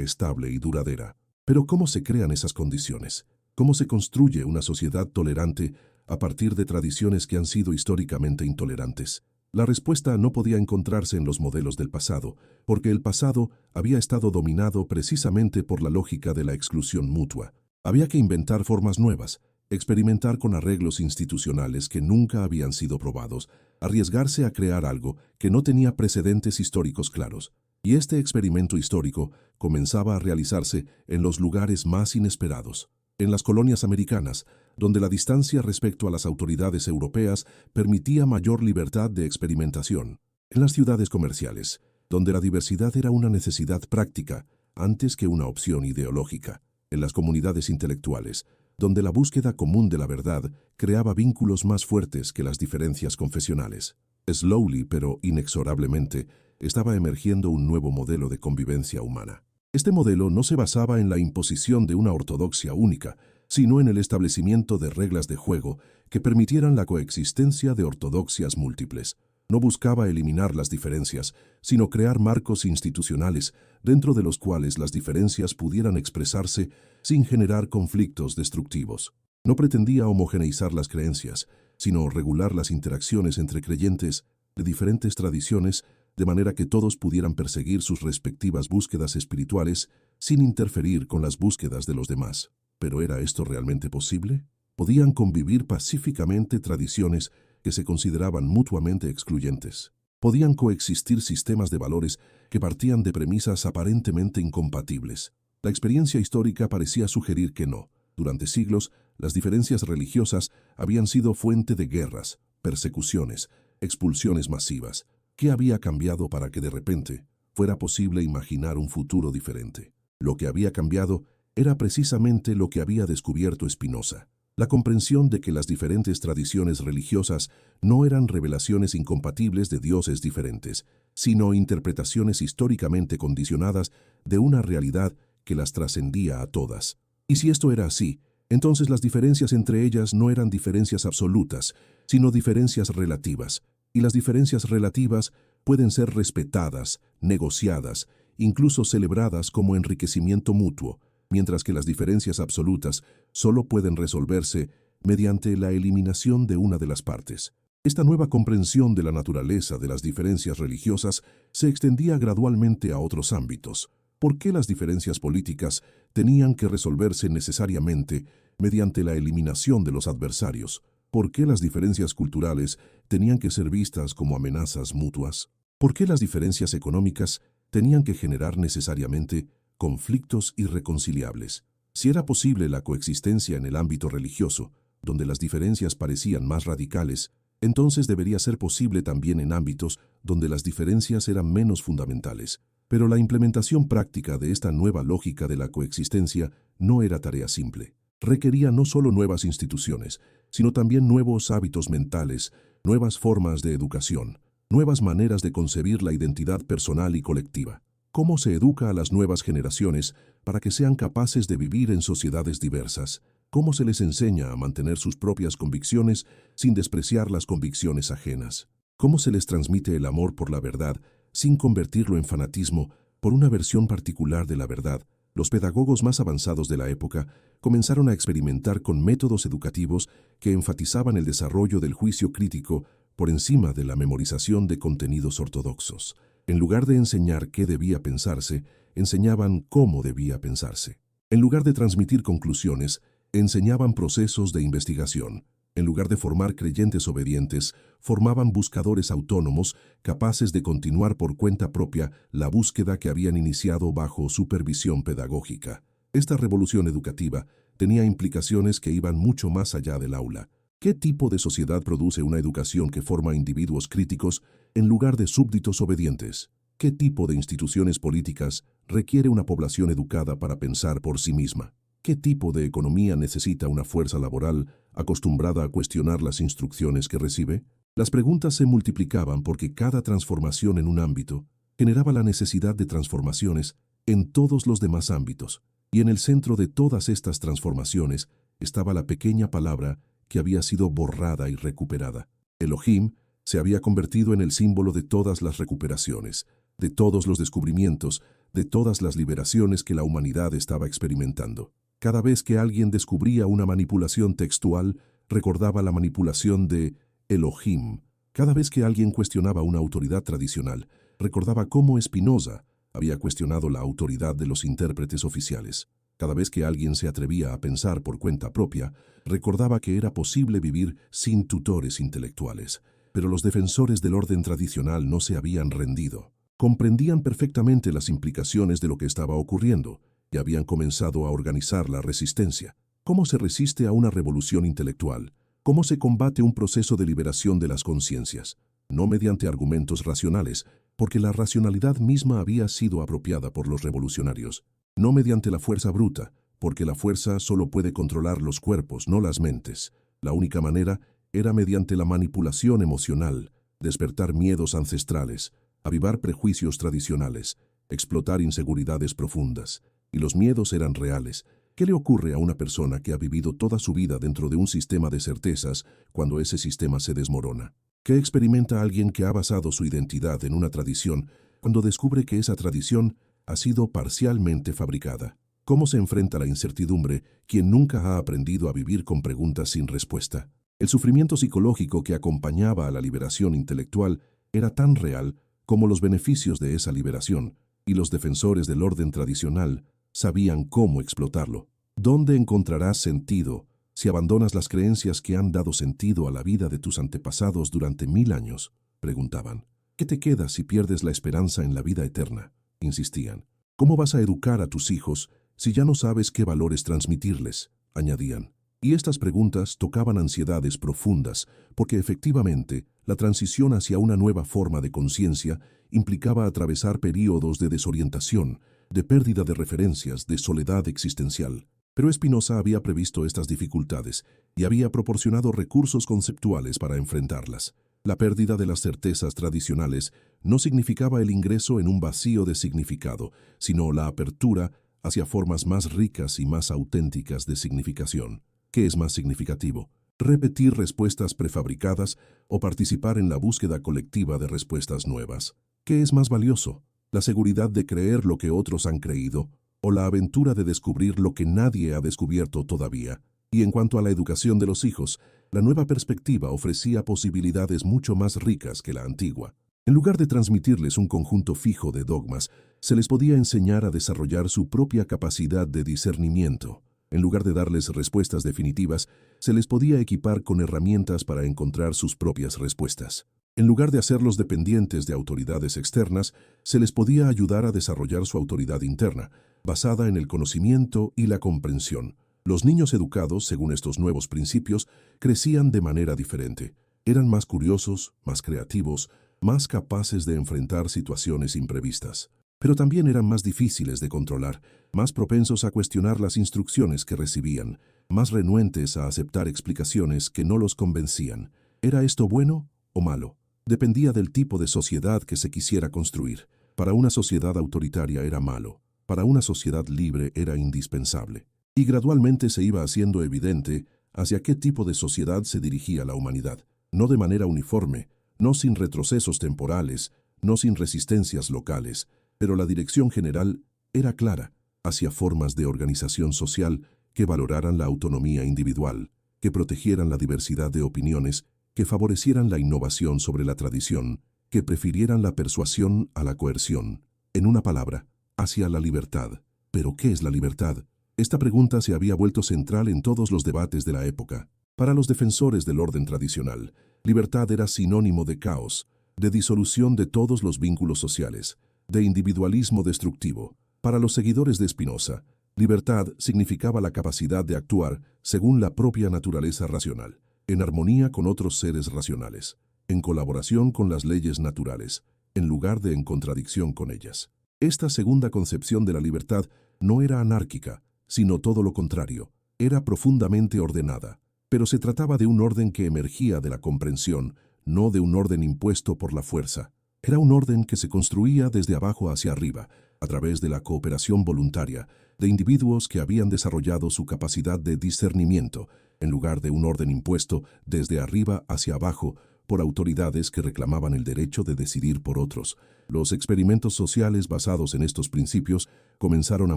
estable y duradera. Pero ¿cómo se crean esas condiciones? ¿Cómo se construye una sociedad tolerante a partir de tradiciones que han sido históricamente intolerantes? La respuesta no podía encontrarse en los modelos del pasado, porque el pasado había estado dominado precisamente por la lógica de la exclusión mutua. Había que inventar formas nuevas, experimentar con arreglos institucionales que nunca habían sido probados, arriesgarse a crear algo que no tenía precedentes históricos claros. Y este experimento histórico comenzaba a realizarse en los lugares más inesperados. En las colonias americanas, donde la distancia respecto a las autoridades europeas permitía mayor libertad de experimentación. En las ciudades comerciales, donde la diversidad era una necesidad práctica antes que una opción ideológica. En las comunidades intelectuales, donde la búsqueda común de la verdad creaba vínculos más fuertes que las diferencias confesionales. Slowly, pero inexorablemente, estaba emergiendo un nuevo modelo de convivencia humana. Este modelo no se basaba en la imposición de una ortodoxia única, sino en el establecimiento de reglas de juego que permitieran la coexistencia de ortodoxias múltiples. No buscaba eliminar las diferencias, sino crear marcos institucionales dentro de los cuales las diferencias pudieran expresarse sin generar conflictos destructivos. No pretendía homogeneizar las creencias, sino regular las interacciones entre creyentes de diferentes tradiciones de manera que todos pudieran perseguir sus respectivas búsquedas espirituales sin interferir con las búsquedas de los demás. ¿Pero era esto realmente posible? ¿Podían convivir pacíficamente tradiciones que se consideraban mutuamente excluyentes? ¿Podían coexistir sistemas de valores que partían de premisas aparentemente incompatibles? La experiencia histórica parecía sugerir que no. Durante siglos, las diferencias religiosas habían sido fuente de guerras, persecuciones, expulsiones masivas. ¿Qué había cambiado para que de repente fuera posible imaginar un futuro diferente? Lo que había cambiado era precisamente lo que había descubierto Spinoza: la comprensión de que las diferentes tradiciones religiosas no eran revelaciones incompatibles de dioses diferentes, sino interpretaciones históricamente condicionadas de una realidad que las trascendía a todas. Y si esto era así, entonces las diferencias entre ellas no eran diferencias absolutas, sino diferencias relativas. Y las diferencias relativas pueden ser respetadas, negociadas, incluso celebradas como enriquecimiento mutuo, mientras que las diferencias absolutas solo pueden resolverse mediante la eliminación de una de las partes. Esta nueva comprensión de la naturaleza de las diferencias religiosas se extendía gradualmente a otros ámbitos. ¿Por qué las diferencias políticas tenían que resolverse necesariamente mediante la eliminación de los adversarios? ¿Por qué las diferencias culturales tenían que ser vistas como amenazas mutuas? ¿Por qué las diferencias económicas tenían que generar necesariamente conflictos irreconciliables? Si era posible la coexistencia en el ámbito religioso, donde las diferencias parecían más radicales, entonces debería ser posible también en ámbitos donde las diferencias eran menos fundamentales. Pero la implementación práctica de esta nueva lógica de la coexistencia no era tarea simple. Requería no solo nuevas instituciones, sino también nuevos hábitos mentales, nuevas formas de educación, nuevas maneras de concebir la identidad personal y colectiva. ¿Cómo se educa a las nuevas generaciones para que sean capaces de vivir en sociedades diversas? ¿Cómo se les enseña a mantener sus propias convicciones sin despreciar las convicciones ajenas? ¿Cómo se les transmite el amor por la verdad sin convertirlo en fanatismo por una versión particular de la verdad? Los pedagogos más avanzados de la época comenzaron a experimentar con métodos educativos que enfatizaban el desarrollo del juicio crítico por encima de la memorización de contenidos ortodoxos. En lugar de enseñar qué debía pensarse, enseñaban cómo debía pensarse. En lugar de transmitir conclusiones, enseñaban procesos de investigación. En lugar de formar creyentes obedientes, formaban buscadores autónomos capaces de continuar por cuenta propia la búsqueda que habían iniciado bajo supervisión pedagógica. Esta revolución educativa tenía implicaciones que iban mucho más allá del aula. ¿Qué tipo de sociedad produce una educación que forma individuos críticos en lugar de súbditos obedientes? ¿Qué tipo de instituciones políticas requiere una población educada para pensar por sí misma? ¿Qué tipo de economía necesita una fuerza laboral acostumbrada a cuestionar las instrucciones que recibe? Las preguntas se multiplicaban porque cada transformación en un ámbito generaba la necesidad de transformaciones en todos los demás ámbitos, y en el centro de todas estas transformaciones estaba la pequeña palabra que había sido borrada y recuperada. Elohim se había convertido en el símbolo de todas las recuperaciones, de todos los descubrimientos, de todas las liberaciones que la humanidad estaba experimentando. Cada vez que alguien descubría una manipulación textual, recordaba la manipulación de Elohim. Cada vez que alguien cuestionaba una autoridad tradicional, recordaba cómo Spinoza había cuestionado la autoridad de los intérpretes oficiales. Cada vez que alguien se atrevía a pensar por cuenta propia, recordaba que era posible vivir sin tutores intelectuales. Pero los defensores del orden tradicional no se habían rendido. Comprendían perfectamente las implicaciones de lo que estaba ocurriendo y habían comenzado a organizar la resistencia. ¿Cómo se resiste a una revolución intelectual? ¿Cómo se combate un proceso de liberación de las conciencias? No mediante argumentos racionales, porque la racionalidad misma había sido apropiada por los revolucionarios. No mediante la fuerza bruta, porque la fuerza solo puede controlar los cuerpos, no las mentes. La única manera era mediante la manipulación emocional, despertar miedos ancestrales, avivar prejuicios tradicionales, explotar inseguridades profundas. Y los miedos eran reales. ¿Qué le ocurre a una persona que ha vivido toda su vida dentro de un sistema de certezas cuando ese sistema se desmorona? ¿Qué experimenta alguien que ha basado su identidad en una tradición cuando descubre que esa tradición ha sido parcialmente fabricada? ¿Cómo se enfrenta a la incertidumbre quien nunca ha aprendido a vivir con preguntas sin respuesta? El sufrimiento psicológico que acompañaba a la liberación intelectual era tan real como los beneficios de esa liberación, y los defensores del orden tradicional sabían cómo explotarlo. ¿Dónde encontrarás sentido si abandonas las creencias que han dado sentido a la vida de tus antepasados durante 1000 años? Preguntaban. ¿Qué te queda si pierdes la esperanza en la vida eterna? Insistían. ¿Cómo vas a educar a tus hijos si ya no sabes qué valores transmitirles? Añadían. Y estas preguntas tocaban ansiedades profundas, porque efectivamente la transición hacia una nueva forma de conciencia implicaba atravesar períodos de desorientación, de pérdida de referencias, de soledad existencial. Pero Spinoza había previsto estas dificultades y había proporcionado recursos conceptuales para enfrentarlas. La pérdida de las certezas tradicionales no significaba el ingreso en un vacío de significado, sino la apertura hacia formas más ricas y más auténticas de significación. ¿Qué es más significativo? ¿Repetir respuestas prefabricadas o participar en la búsqueda colectiva de respuestas nuevas? ¿Qué es más valioso? ¿La seguridad de creer lo que otros han creído o la aventura de descubrir lo que nadie ha descubierto todavía? Y en cuanto a la educación de los hijos, la nueva perspectiva ofrecía posibilidades mucho más ricas que la antigua. En lugar de transmitirles un conjunto fijo de dogmas, se les podía enseñar a desarrollar su propia capacidad de discernimiento. En lugar de darles respuestas definitivas, se les podía equipar con herramientas para encontrar sus propias respuestas. En lugar de hacerlos dependientes de autoridades externas, se les podía ayudar a desarrollar su autoridad interna, basada en el conocimiento y la comprensión. Los niños educados, según estos nuevos principios, crecían de manera diferente. Eran más curiosos, más creativos, más capaces de enfrentar situaciones imprevistas. Pero también eran más difíciles de controlar, más propensos a cuestionar las instrucciones que recibían, más renuentes a aceptar explicaciones que no los convencían. ¿Era esto bueno o malo? Dependía del tipo de sociedad que se quisiera construir. Para una sociedad autoritaria era malo, para una sociedad libre era indispensable. Y gradualmente se iba haciendo evidente hacia qué tipo de sociedad se dirigía la humanidad, no de manera uniforme, no sin retrocesos temporales, no sin resistencias locales, pero la dirección general era clara, hacia formas de organización social que valoraran la autonomía individual, que protegieran la diversidad de opiniones, que favorecieran la innovación sobre la tradición, que prefirieran la persuasión a la coerción. En una palabra, hacia la libertad. ¿Pero qué es la libertad? Esta pregunta se había vuelto central en todos los debates de la época. Para los defensores del orden tradicional, libertad era sinónimo de caos, de disolución de todos los vínculos sociales, de individualismo destructivo. Para los seguidores de Spinoza, libertad significaba la capacidad de actuar según la propia naturaleza racional, en armonía con otros seres racionales, en colaboración con las leyes naturales, en lugar de en contradicción con ellas. Esta segunda concepción de la libertad no era anárquica, sino todo lo contrario, era profundamente ordenada, pero se trataba de un orden que emergía de la comprensión, no de un orden impuesto por la fuerza. Era un orden que se construía desde abajo hacia arriba, a través de la cooperación voluntaria, de individuos que habían desarrollado su capacidad de discernimiento, en lugar de un orden impuesto desde arriba hacia abajo por autoridades que reclamaban el derecho de decidir por otros. Los experimentos sociales basados en estos principios comenzaron a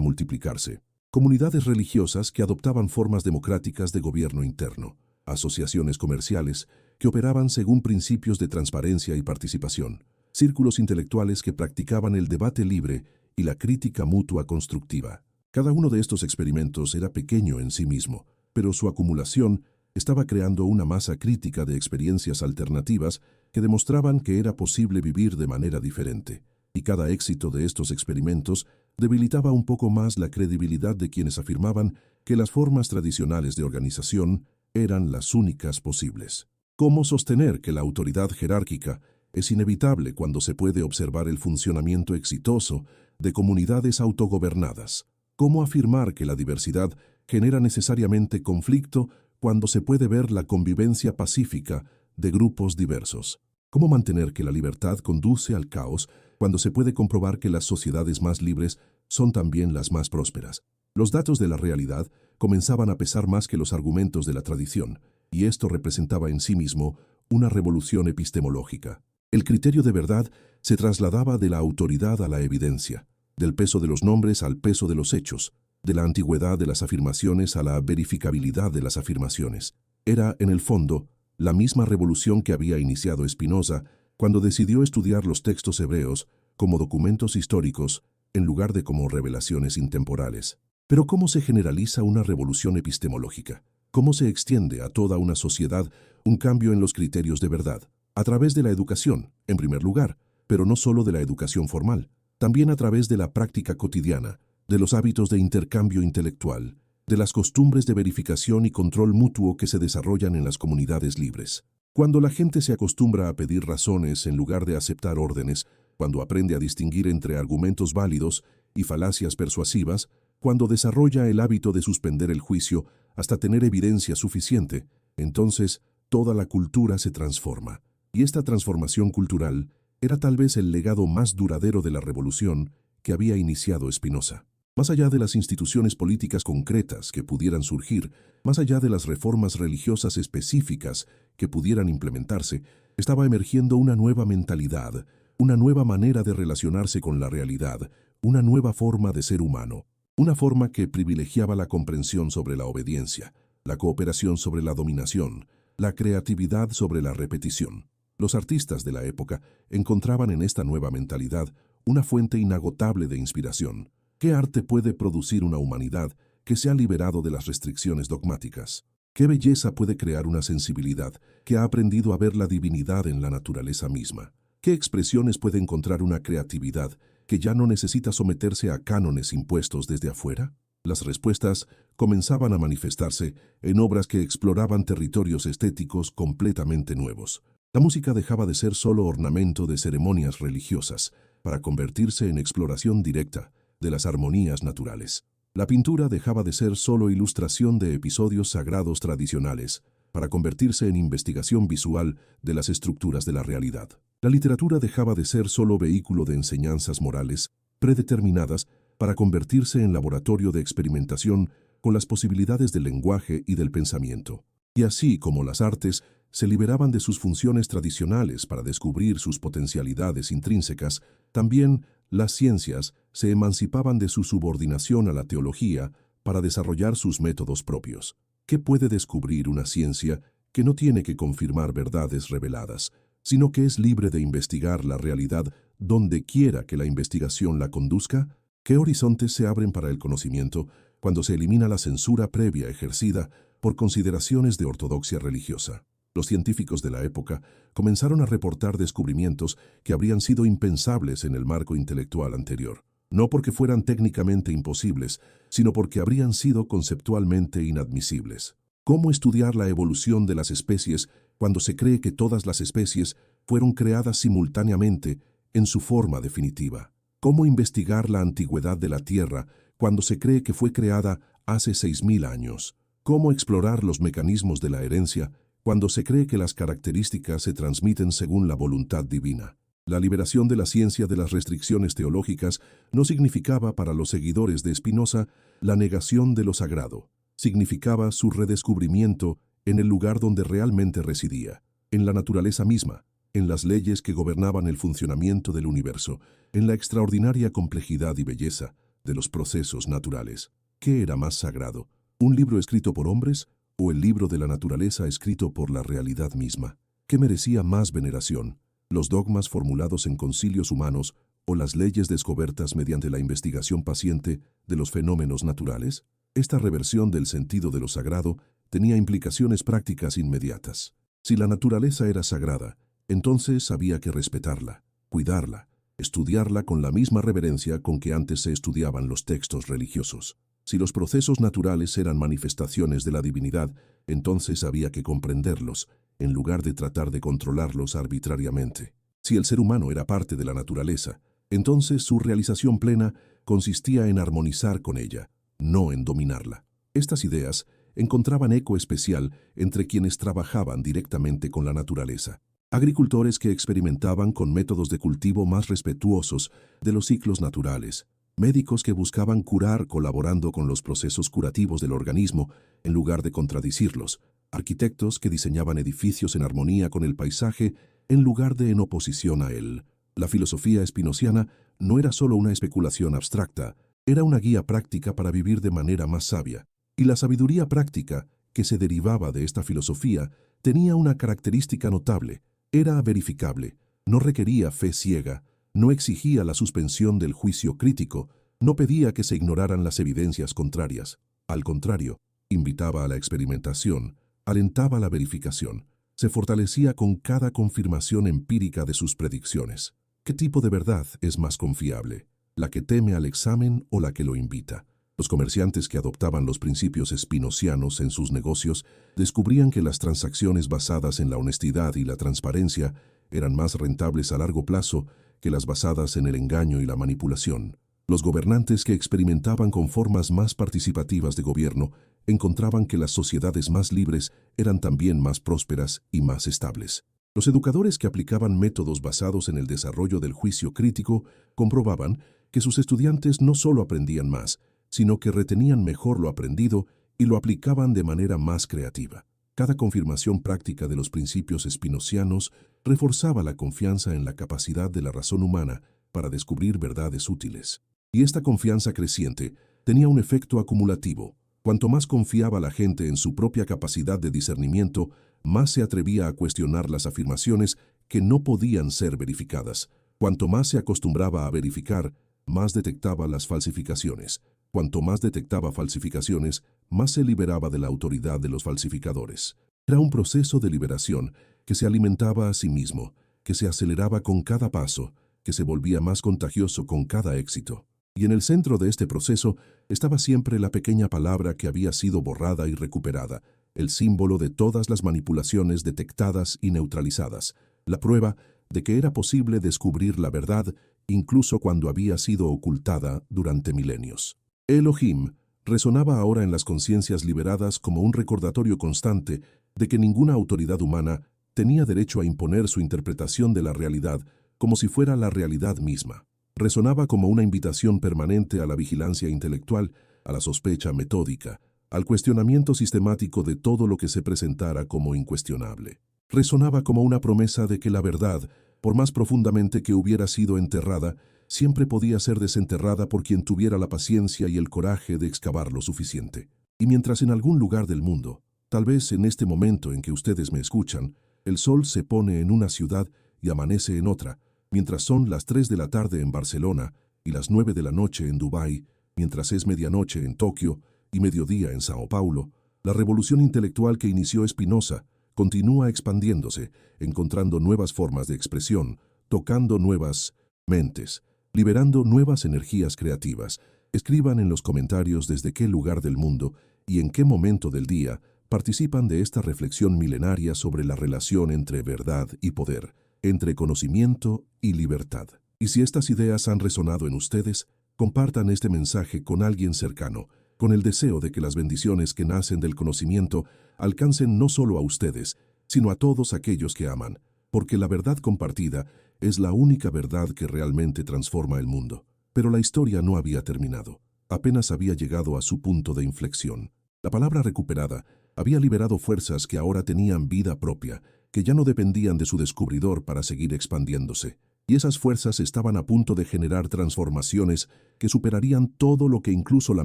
multiplicarse. Comunidades religiosas que adoptaban formas democráticas de gobierno interno, asociaciones comerciales que operaban según principios de transparencia y participación, círculos intelectuales que practicaban el debate libre y la crítica mutua constructiva. Cada uno de estos experimentos era pequeño en sí mismo, pero su acumulación estaba creando una masa crítica de experiencias alternativas que demostraban que era posible vivir de manera diferente. Y cada éxito de estos experimentos debilitaba un poco más la credibilidad de quienes afirmaban que las formas tradicionales de organización eran las únicas posibles. ¿Cómo sostener que la autoridad jerárquica es inevitable cuando se puede observar el funcionamiento exitoso de comunidades autogobernadas? ¿Cómo afirmar que la diversidad genera necesariamente conflicto cuando se puede ver la convivencia pacífica de grupos diversos? ¿Cómo mantener que la libertad conduce al caos cuando se puede comprobar que las sociedades más libres son también las más prósperas? Los datos de la realidad comenzaban a pesar más que los argumentos de la tradición, y esto representaba en sí mismo una revolución epistemológica. El criterio de verdad se trasladaba de la autoridad a la evidencia, del peso de los nombres al peso de los hechos, de la antigüedad de las afirmaciones a la verificabilidad de las afirmaciones. Era, en el fondo, la misma revolución que había iniciado Spinoza cuando decidió estudiar los textos hebreos como documentos históricos en lugar de como revelaciones intemporales. Pero ¿cómo se generaliza una revolución epistemológica? ¿Cómo se extiende a toda una sociedad un cambio en los criterios de verdad? A través de la educación, en primer lugar, pero no solo de la educación formal, también a través de la práctica cotidiana, de los hábitos de intercambio intelectual, de las costumbres de verificación y control mutuo que se desarrollan en las comunidades libres. Cuando la gente se acostumbra a pedir razones en lugar de aceptar órdenes, cuando aprende a distinguir entre argumentos válidos y falacias persuasivas, cuando desarrolla el hábito de suspender el juicio hasta tener evidencia suficiente, entonces toda la cultura se transforma. Y esta transformación cultural era tal vez el legado más duradero de la revolución que había iniciado Spinoza. Más allá de las instituciones políticas concretas que pudieran surgir, más allá de las reformas religiosas específicas que pudieran implementarse, estaba emergiendo una nueva mentalidad, una nueva manera de relacionarse con la realidad, una nueva forma de ser humano, una forma que privilegiaba la comprensión sobre la obediencia, la cooperación sobre la dominación, la creatividad sobre la repetición. Los artistas de la época encontraban en esta nueva mentalidad una fuente inagotable de inspiración. ¿Qué arte puede producir una humanidad que se ha liberado de las restricciones dogmáticas? ¿Qué belleza puede crear una sensibilidad que ha aprendido a ver la divinidad en la naturaleza misma? ¿Qué expresiones puede encontrar una creatividad que ya no necesita someterse a cánones impuestos desde afuera? Las respuestas comenzaban a manifestarse en obras que exploraban territorios estéticos completamente nuevos. La música dejaba de ser solo ornamento de ceremonias religiosas para convertirse en exploración directa de las armonías naturales. La pintura dejaba de ser solo ilustración de episodios sagrados tradicionales para convertirse en investigación visual de las estructuras de la realidad. La literatura dejaba de ser solo vehículo de enseñanzas morales predeterminadas para convertirse en laboratorio de experimentación con las posibilidades del lenguaje y del pensamiento. Y así como las artes se liberaban de sus funciones tradicionales para descubrir sus potencialidades intrínsecas, también las ciencias se emancipaban de su subordinación a la teología para desarrollar sus métodos propios. ¿Qué puede descubrir una ciencia que no tiene que confirmar verdades reveladas, sino que es libre de investigar la realidad donde quiera que la investigación la conduzca? ¿Qué horizontes se abren para el conocimiento cuando se elimina la censura previa ejercida por consideraciones de ortodoxia religiosa? Los científicos de la época comenzaron a reportar descubrimientos que habrían sido impensables en el marco intelectual anterior, no porque fueran técnicamente imposibles, sino porque habrían sido conceptualmente inadmisibles. ¿Cómo estudiar la evolución de las especies cuando se cree que todas las especies fueron creadas simultáneamente en su forma definitiva? ¿Cómo investigar la antigüedad de la Tierra cuando se cree que fue creada hace 6.000 años? ¿Cómo explorar los mecanismos de la herencia cuando se cree que las características se transmiten según la voluntad divina. La liberación de la ciencia de las restricciones teológicas no significaba para los seguidores de Spinoza la negación de lo sagrado. Significaba su redescubrimiento en el lugar donde realmente residía, en la naturaleza misma, en las leyes que gobernaban el funcionamiento del universo, en la extraordinaria complejidad y belleza de los procesos naturales. ¿Qué era más sagrado? ¿Un libro escrito por hombres o el libro de la naturaleza escrito por la realidad misma? ¿Qué merecía más veneración? ¿Los dogmas formulados en concilios humanos o las leyes descubiertas mediante la investigación paciente de los fenómenos naturales? Esta reversión del sentido de lo sagrado tenía implicaciones prácticas inmediatas. Si la naturaleza era sagrada, entonces había que respetarla, cuidarla, estudiarla con la misma reverencia con que antes se estudiaban los textos religiosos. Si los procesos naturales eran manifestaciones de la divinidad, entonces había que comprenderlos, en lugar de tratar de controlarlos arbitrariamente. Si el ser humano era parte de la naturaleza, entonces su realización plena consistía en armonizar con ella, no en dominarla. Estas ideas encontraban eco especial entre quienes trabajaban directamente con la naturaleza. Agricultores que experimentaban con métodos de cultivo más respetuosos de los ciclos naturales. Médicos que buscaban curar colaborando con los procesos curativos del organismo en lugar de contradecirlos. Arquitectos que diseñaban edificios en armonía con el paisaje en lugar de en oposición a él. La filosofía espinociana no era solo una especulación abstracta, era una guía práctica para vivir de manera más sabia. Y la sabiduría práctica que se derivaba de esta filosofía tenía una característica notable. Era verificable, no requería fe ciega, no exigía la suspensión del juicio crítico, no pedía que se ignoraran las evidencias contrarias. Al contrario, invitaba a la experimentación, alentaba la verificación, se fortalecía con cada confirmación empírica de sus predicciones. ¿Qué tipo de verdad es más confiable? ¿La que teme al examen o la que lo invita? Los comerciantes que adoptaban los principios espinocianos en sus negocios descubrían que las transacciones basadas en la honestidad y la transparencia eran más rentables a largo plazo que las basadas en el engaño y la manipulación. Los gobernantes que experimentaban con formas más participativas de gobierno encontraban que las sociedades más libres eran también más prósperas y más estables. Los educadores que aplicaban métodos basados en el desarrollo del juicio crítico comprobaban que sus estudiantes no solo aprendían más, sino que retenían mejor lo aprendido y lo aplicaban de manera más creativa. Cada confirmación práctica de los principios espinocianos reforzaba la confianza en la capacidad de la razón humana para descubrir verdades útiles. Y esta confianza creciente tenía un efecto acumulativo. Cuanto más confiaba la gente en su propia capacidad de discernimiento, más se atrevía a cuestionar las afirmaciones que no podían ser verificadas. Cuanto más se acostumbraba a verificar, más detectaba las falsificaciones. Cuanto más detectaba falsificaciones, más se liberaba de la autoridad de los falsificadores. Era un proceso de liberación que se alimentaba a sí mismo, que se aceleraba con cada paso, que se volvía más contagioso con cada éxito. Y en el centro de este proceso estaba siempre la pequeña palabra que había sido borrada y recuperada, el símbolo de todas las manipulaciones detectadas y neutralizadas, la prueba de que era posible descubrir la verdad incluso cuando había sido ocultada durante milenios. Elohim resonaba ahora en las conciencias liberadas como un recordatorio constante de que ninguna autoridad humana tenía derecho a imponer su interpretación de la realidad como si fuera la realidad misma. Resonaba como una invitación permanente a la vigilancia intelectual, a la sospecha metódica, al cuestionamiento sistemático de todo lo que se presentara como incuestionable. Resonaba como una promesa de que la verdad, por más profundamente que hubiera sido enterrada, siempre podía ser desenterrada por quien tuviera la paciencia y el coraje de excavar lo suficiente. Y mientras en algún lugar del mundo, tal vez en este momento en que ustedes me escuchan, el sol se pone en una ciudad y amanece en otra, mientras son las 3 de la tarde en Barcelona y las 9 de la noche en Dubái, mientras es medianoche en Tokio y mediodía en Sao Paulo, la revolución intelectual que inició Spinoza continúa expandiéndose, encontrando nuevas formas de expresión, tocando nuevas mentes, liberando nuevas energías creativas. Escriban en los comentarios desde qué lugar del mundo y en qué momento del día participan de esta reflexión milenaria sobre la relación entre verdad y poder, entre conocimiento y libertad. Y si estas ideas han resonado en ustedes, compartan este mensaje con alguien cercano, con el deseo de que las bendiciones que nacen del conocimiento alcancen no solo a ustedes, sino a todos aquellos que aman, porque la verdad compartida es la única verdad que realmente transforma el mundo. Pero la historia no había terminado. Apenas había llegado a su punto de inflexión. La palabra recuperada había liberado fuerzas que ahora tenían vida propia, que ya no dependían de su descubridor para seguir expandiéndose. Y esas fuerzas estaban a punto de generar transformaciones que superarían todo lo que incluso la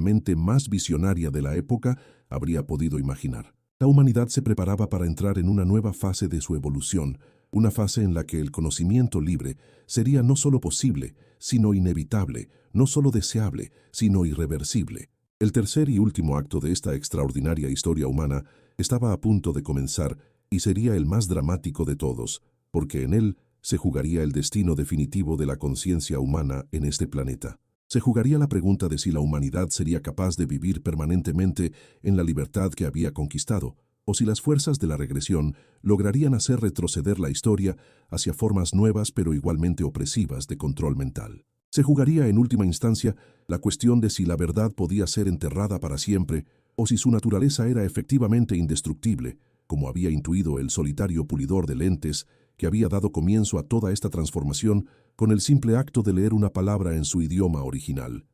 mente más visionaria de la época habría podido imaginar. La humanidad se preparaba para entrar en una nueva fase de su evolución, una fase en la que el conocimiento libre sería no solo posible, sino inevitable, no solo deseable, sino irreversible. El tercer y último acto de esta extraordinaria historia humana estaba a punto de comenzar y sería el más dramático de todos, porque en él se jugaría el destino definitivo de la conciencia humana en este planeta. Se jugaría la pregunta de si la humanidad sería capaz de vivir permanentemente en la libertad que había conquistado, o si las fuerzas de la regresión lograrían hacer retroceder la historia hacia formas nuevas pero igualmente opresivas de control mental. Se jugaría en última instancia la cuestión de si la verdad podía ser enterrada para siempre o si su naturaleza era efectivamente indestructible, como había intuido el solitario pulidor de lentes que había dado comienzo a toda esta transformación con el simple acto de leer una palabra en su idioma original.